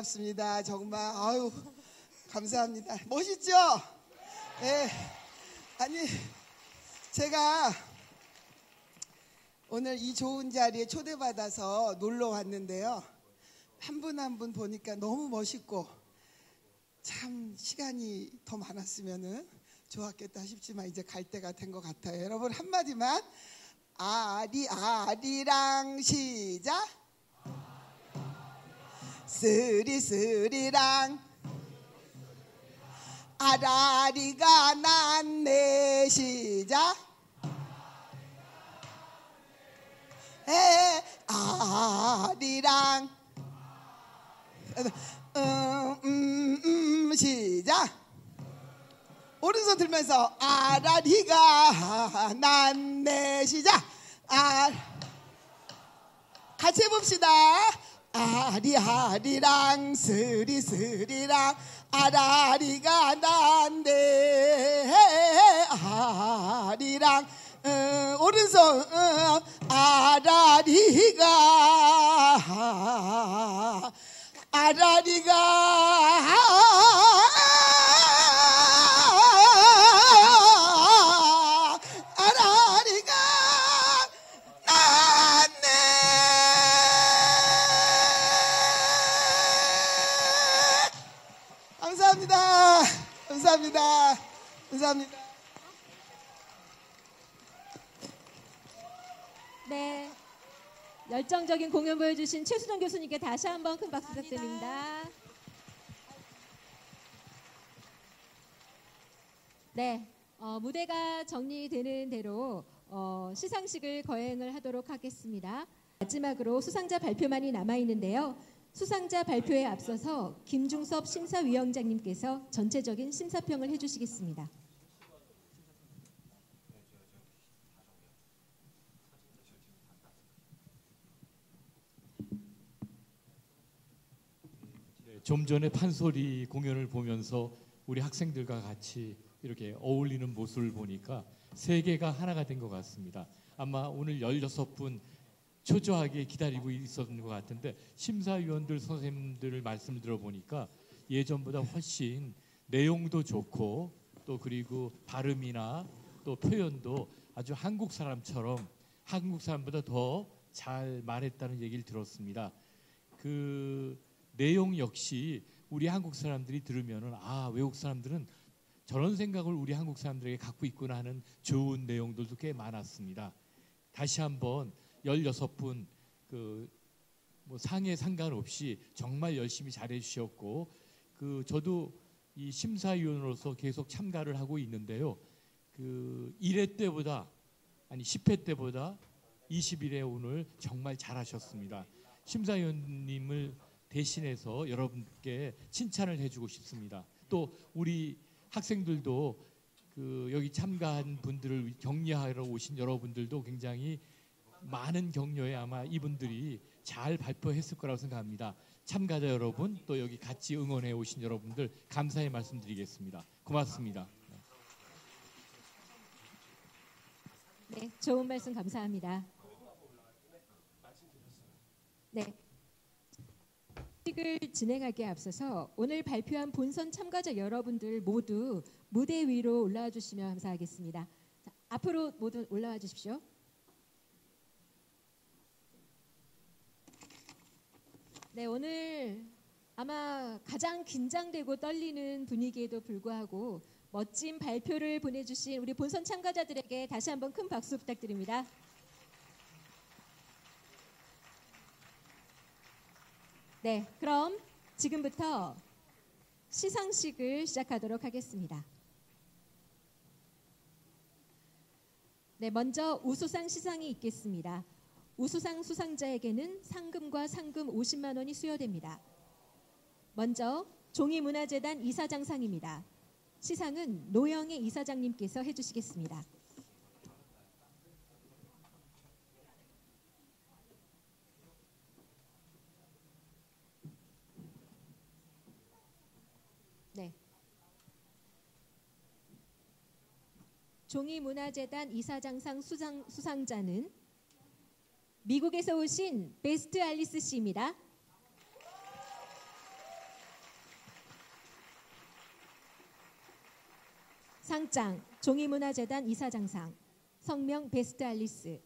반갑습니다. 정말 아유 감사합니다. 멋있죠? 네. 아니 제가 오늘 이 좋은 자리에 초대받아서 놀러 왔는데요. 한 분 한 분 보니까 너무 멋있고 참 시간이 더 많았으면은 좋았겠다 싶지만 이제 갈 때가 된 것 같아요. 여러분 한마디만 아리랑 시작. 스리랑 아라리가 났네 시작. 아리랑 시작. 오른손 들면서 아라리가 났네 시작. 같이 해봅시다. 아리랑 스리랑 아라리가 났네. 아리랑 오른손 아라리가 났네. 감사합니다. 감사합니다. 감사합니다. 네, 열정적인 공연 보여주신 최수정 교수님께 다시 한번 큰 박수 부탁드립니다. 네, 무대가 정리되는 대로 시상식을 거행을 하도록 하겠습니다. 마지막으로 수상자 발표만이 남아있는데요. 수상자 발표에 앞서서 김중섭 심사위원장님께서 전체적인 심사평을 해주시겠습니다. 좀 전에 판소리 공연을 보면서 우리 학생들과 같이 이렇게 어울리는 모습을 보니까 세계가 하나가 된 것 같습니다. 아마 오늘 16분 초조하게 기다리고 있었던 것 같은데 심사위원들 선생님들 말씀을 들어보니까 예전보다 훨씬 내용도 좋고 또 그리고 발음이나 또 표현도 아주 한국 사람처럼 한국 사람보다 더 잘 말했다는 얘기를 들었습니다. 그 내용 역시 우리 한국 사람들이 들으면은 외국 사람들은 저런 생각을 우리 한국 사람들에게 갖고 있구나 하는 좋은 내용들도 꽤 많았습니다. 다시 한번 16분 뭐 상에 상관없이 정말 열심히 잘해 주셨고 저도 이 심사위원으로서 계속 참가를 하고 있는데요. 1회 때보다 10회 때보다 20일에 오늘 정말 잘하셨습니다. 심사위원님을 대신해서 여러분께 칭찬을 해주고 싶습니다. 또 우리 학생들도 여기 참가한 분들을 격려하러 오신 여러분들도 굉장히 많은 격려에 아마 이분들이 잘 발표했을 거라고 생각합니다. 참가자 여러분 또 여기 같이 응원해 오신 여러분들 감사의 말씀드리겠습니다. 고맙습니다. 네, 좋은 말씀 감사합니다. 네. 식을 진행하기에 앞서서 오늘 발표한 본선 참가자 여러분들 모두 무대 위로 올라와 주시면 감사하겠습니다. 자, 앞으로 모두 올라와 주십시오. 네, 오늘 아마 가장 긴장되고 떨리는 분위기에도 불구하고 멋진 발표를 보내주신 우리 본선 참가자들에게 다시 한번 큰 박수 부탁드립니다. 네, 그럼 지금부터 시상식을 시작하도록 하겠습니다. 네, 먼저 우수상 시상이 있겠습니다. 우수상 수상자에게는 상금과 상금 50만 원이 수여됩니다. 먼저 종이문화재단 이사장상입니다. 시상은 노영애 이사장님께서 해주시겠습니다. 네. 종이문화재단 이사장상 수상자는 미국에서 오신 베스트 알리스 씨입니다. 상장 종이문화재단 이사장상, 성명 베스트 알리스.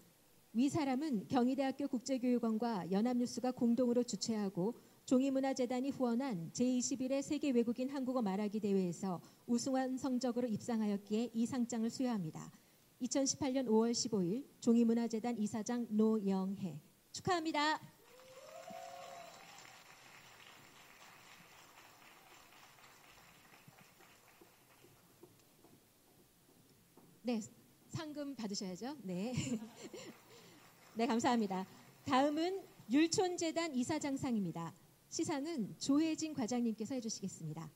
위 사람은 경희대학교 국제교육원과 연합뉴스가 공동으로 주최하고 종이문화재단이 후원한 제21회 세계 외국인 한국어 말하기 대회에서 우수한 성적으로 입상하였기에 이 상장을 수여합니다. 2018년 5월 15일 종이문화재단 이사장 노영혜. 축하합니다. 네, 상금 받으셔야죠. 네. 네, 감사합니다. 다음은 율촌재단 이사장상입니다. 시상은 조혜진 과장님께서 해주시겠습니다.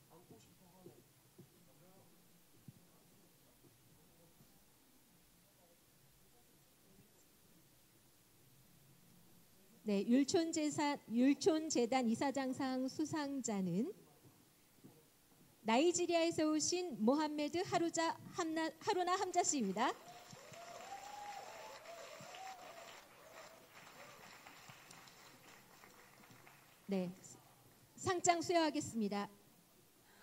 네, 율촌재단 이사장상 수상자는 나이지리아에서 오신 모함메드 하루나 함자 씨입니다. 네, 상장 수여하겠습니다.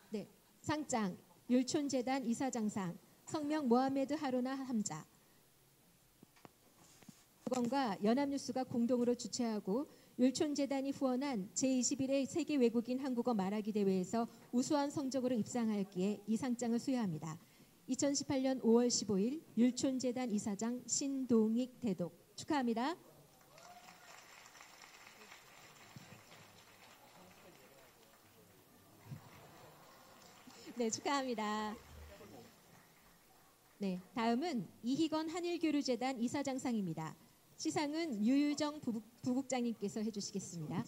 네, 상장 율촌재단 이사장상, 성명 모하메드 하루나 함자. 국원과 연합뉴스가 공동으로 주최하고 율촌재단이 후원한 제21회 세계 외국인 한국어 말하기 대회에서 우수한 성적으로 입상하였기에 이 상장을 수여합니다. 2018년 5월 15일 율촌재단 이사장 신동익 대독. 축하합니다. 네, 축하합니다. 네, 다음은 이희건 한일교류재단 이사장상입니다. 시상은 유유정 부국장님께서 해주시겠습니다.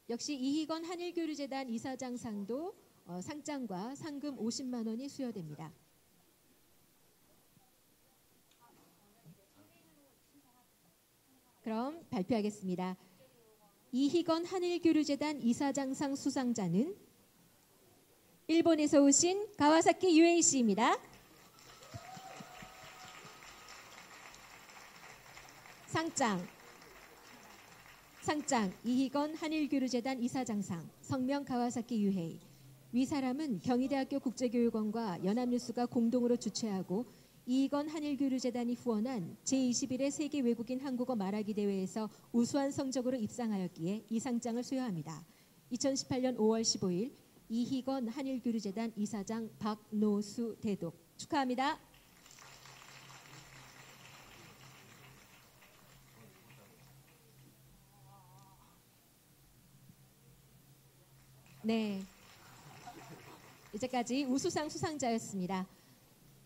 역시 이희건 한일교류재단 이사장상도 상장과 상금 50만 원이 수여됩니다. 그럼 발표하겠습니다. 이희건 한일교류재단 이사장상 수상자는 일본에서 오신 가와사키 유에이 씨입니다. 상장 이희건 한일교류재단 이사장상, 성명 가와사키 유헤이. 위 사람은 경희대학교 국제교육원과 연합뉴스가 공동으로 주최하고 이희건 한일교류재단이 후원한 제21회 세계 외국인 한국어 말하기 대회에서 우수한 성적으로 입상하였기에 이 상장을 수여합니다. 2018년 5월 15일 이희건 한일교류재단 이사장 박노수 대독. 축하합니다. 네, 이제까지 우수상 수상자였습니다.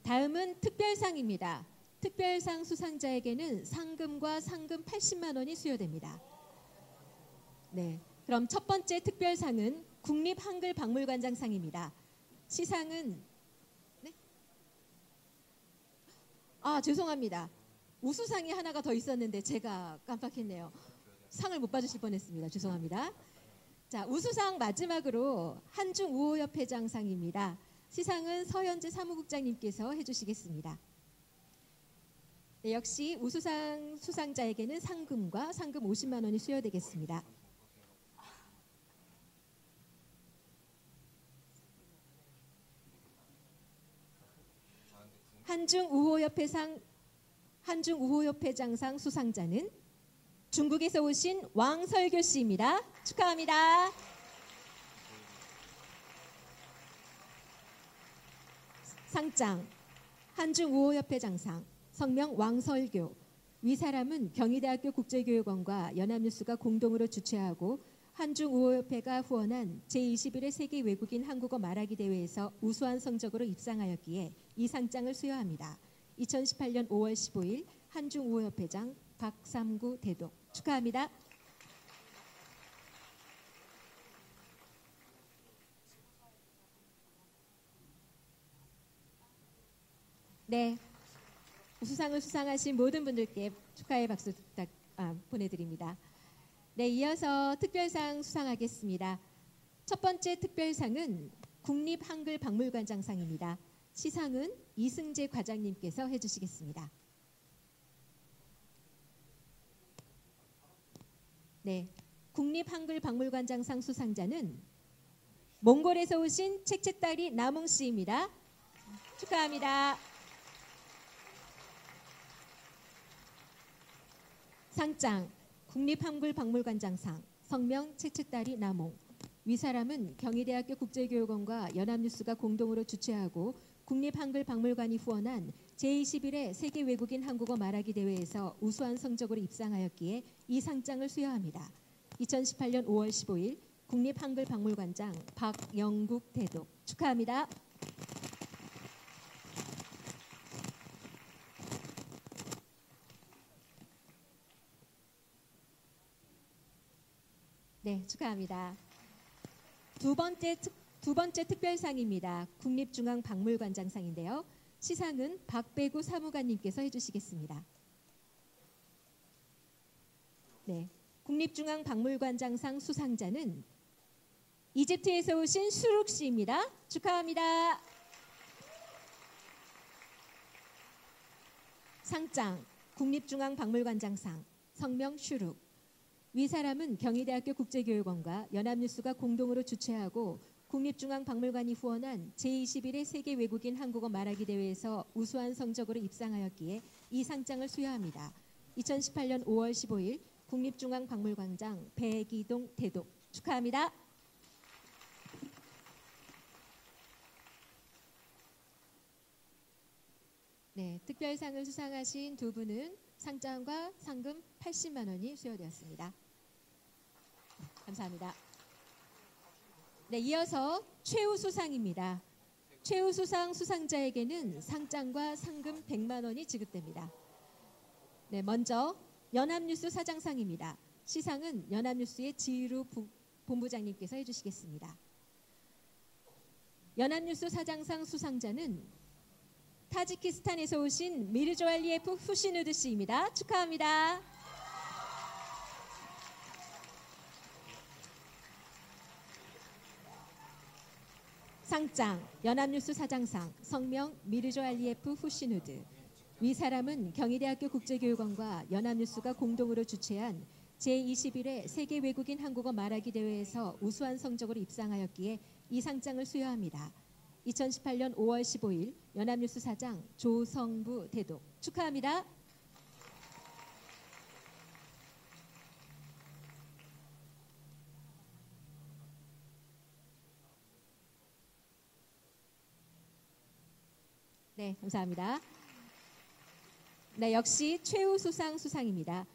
다음은 특별상입니다. 특별상 수상자에게는 상금과 상금 80만 원이 수여됩니다. 네, 그럼 첫 번째 특별상은 국립한글박물관장상입니다. 시상은 네? 죄송합니다. 우수상이 하나가 더 있었는데 제가 깜빡했네요. 상을 못 받으실 뻔했습니다. 죄송합니다. 자, 우수상 마지막으로 한중우호협회장상입니다. 시상은 서현재 사무국장님께서 해주시겠습니다. 네, 역시 우수상 수상자에게는 상금과 상금 50만 원이 수여되겠습니다. 한중우호협회장상 수상자는 중국에서 오신 왕설교 씨입니다. 축하합니다. 상장 한중우호협회장상, 성명 왕설교. 위 사람은 경희대학교 국제교육원과 연합뉴스가 공동으로 주최하고 한중우호협회가 후원한 제21회 세계 외국인 한국어 말하기 대회에서 우수한 성적으로 입상하였기에 이 상장을 수여합니다. 2018년 5월 15일 한중우호협회장 박삼구 대독. 축하합니다. 네, 우수상을 수상하신 모든 분들께 축하의 박수 보내드립니다. 네, 이어서 특별상 수상하겠습니다. 첫 번째 특별상은 국립한글박물관장상입니다. 시상은 이승재 과장님께서 해주시겠습니다. 네, 국립한글박물관장상 수상자는 몽골에서 오신 책책딸이 나몽 씨입니다. 축하합니다. 상장 국립한글박물관장상 성명 책책딸이 나몽. 위사람은 경희대학교 국제교육원과 연합뉴스가 공동으로 주최하고 국립한글박물관이 후원한 제21회 세계 외국인 한국어 말하기 대회에서 우수한 성적으로 입상하였기에 이 상장을 수여합니다. 2018년 5월 15일 국립한글박물관장 박영국 대독 축하합니다. 네, 축하합니다. 두 번째 특별상입니다. 국립중앙박물관장상인데요. 시상은 박배구 사무관님께서 해주시겠습니다. 네, 국립중앙박물관장상 수상자는 이집트에서 오신 슈룩 씨입니다. 축하합니다. 상장 국립중앙박물관장상 성명 슈룩. 위사람은 경희대학교 국제교육원과 연합뉴스가 공동으로 주최하고 국립중앙박물관이 후원한 제21회 세계 외국인 한국어 말하기 대회에서 우수한 성적으로 입상하였기에 이 상장을 수여합니다. 2018년 5월 15일 국립중앙박물관장 배기동 대독 축하합니다. 네, 특별상을 수상하신 두 분은 상장과 상금 80만 원이 수여되었습니다. 감사합니다. 네, 이어서 최우수상입니다. 최우수상 수상자에게는 상장과 상금 100만 원이 지급됩니다. 네, 먼저 연합뉴스 사장상입니다. 시상은 연합뉴스의 지루 본부장님께서 해주시겠습니다. 연합뉴스 사장상 수상자는 타지키스탄에서 오신 미르조알리에프 후시누드 씨입니다. 축하합니다. 상장 연합뉴스 사장상 성명 미르조알리에프 후시누드. 위사람은 경희대학교 국제교육원과 연합뉴스가 공동으로 주최한 제21회 세계 외국인 한국어 말하기 대회에서 우수한 성적으로 입상하였기에 이 상장을 수여합니다. 2018년 5월 15일 연합뉴스 사장 조성부 대독 축하합니다. 네, 감사합니다. 네, 역시 최우수상 수상입니다.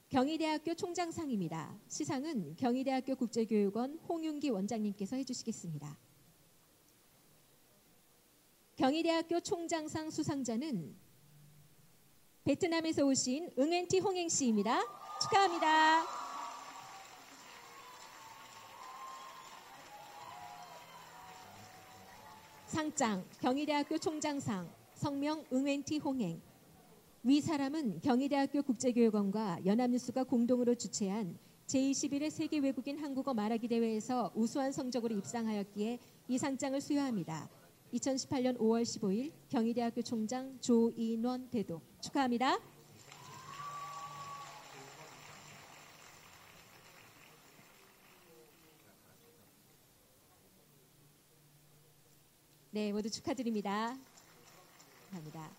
경희대학교 총장상입니다. 시상은 경희대학교 국제교육원 홍윤기 원장님께서 해주시겠습니다. 경희대학교 총장상 수상자는 베트남에서 오신 응엔티 홍행 씨입니다. 축하합니다. 상장 경희대학교 총장상 성명 응엔티 홍행. 위사람은 경희대학교 국제교육원과 연합뉴스가 공동으로 주최한 제21회 세계 외국인 한국어 말하기 대회에서 우수한 성적으로 입상하였기에 이 상장을 수여합니다. 2018년 5월 15일 경희대학교 총장 조인원 대독 축하합니다. 네, 모두 축하드립니다. 감사합니다.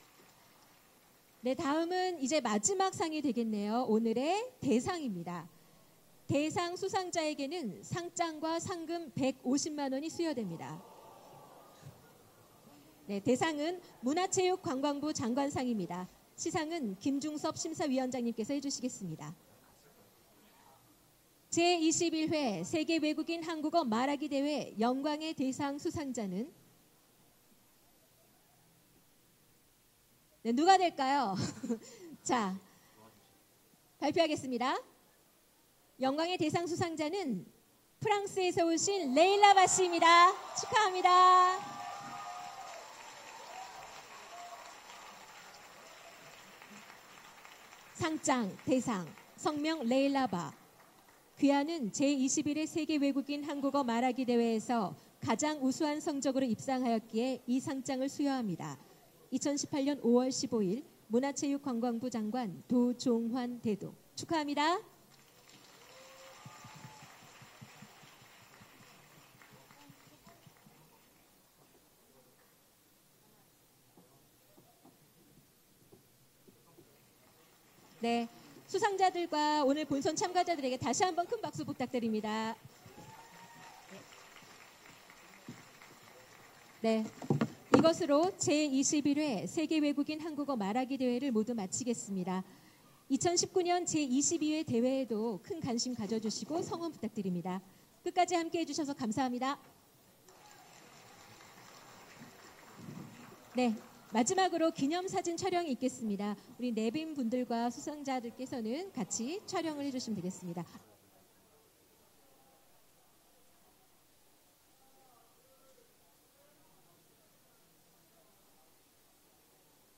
네, 다음은 이제 마지막 상이 되겠네요. 오늘의 대상입니다. 대상 수상자에게는 상장과 상금 150만 원이 수여됩니다. 네, 대상은 문화체육관광부 장관상입니다. 시상은 김중섭 심사위원장님께서 해주시겠습니다. 제21회 세계 외국인 한국어 말하기 대회 영광의 대상 수상자는 네, 누가 될까요? 자, 발표하겠습니다. 영광의 대상 수상자는 프랑스에서 오신 레일라 바씨입니다. 축하합니다. 상장, 대상, 성명 레일라바. 귀하는 제21회 세계 외국인 한국어 말하기 대회에서 가장 우수한 성적으로 입상하였기에 이 상장을 수여합니다. 2018년 5월 15일 문화체육관광부 장관 도종환 대독 축하합니다. 네, 수상자들과 오늘 본선 참가자들에게 다시 한번 큰 박수 부탁드립니다. 네, 이것으로 제21회 세계 외국인 한국어 말하기 대회를 모두 마치겠습니다. 2019년 제22회 대회에도 큰 관심 가져주시고 성원 부탁드립니다. 끝까지 함께해 주셔서 감사합니다. 네, 마지막으로 기념사진 촬영이 있겠습니다. 우리 내빈 분들과 수상자들께서는 같이 촬영을 해주시면 되겠습니다.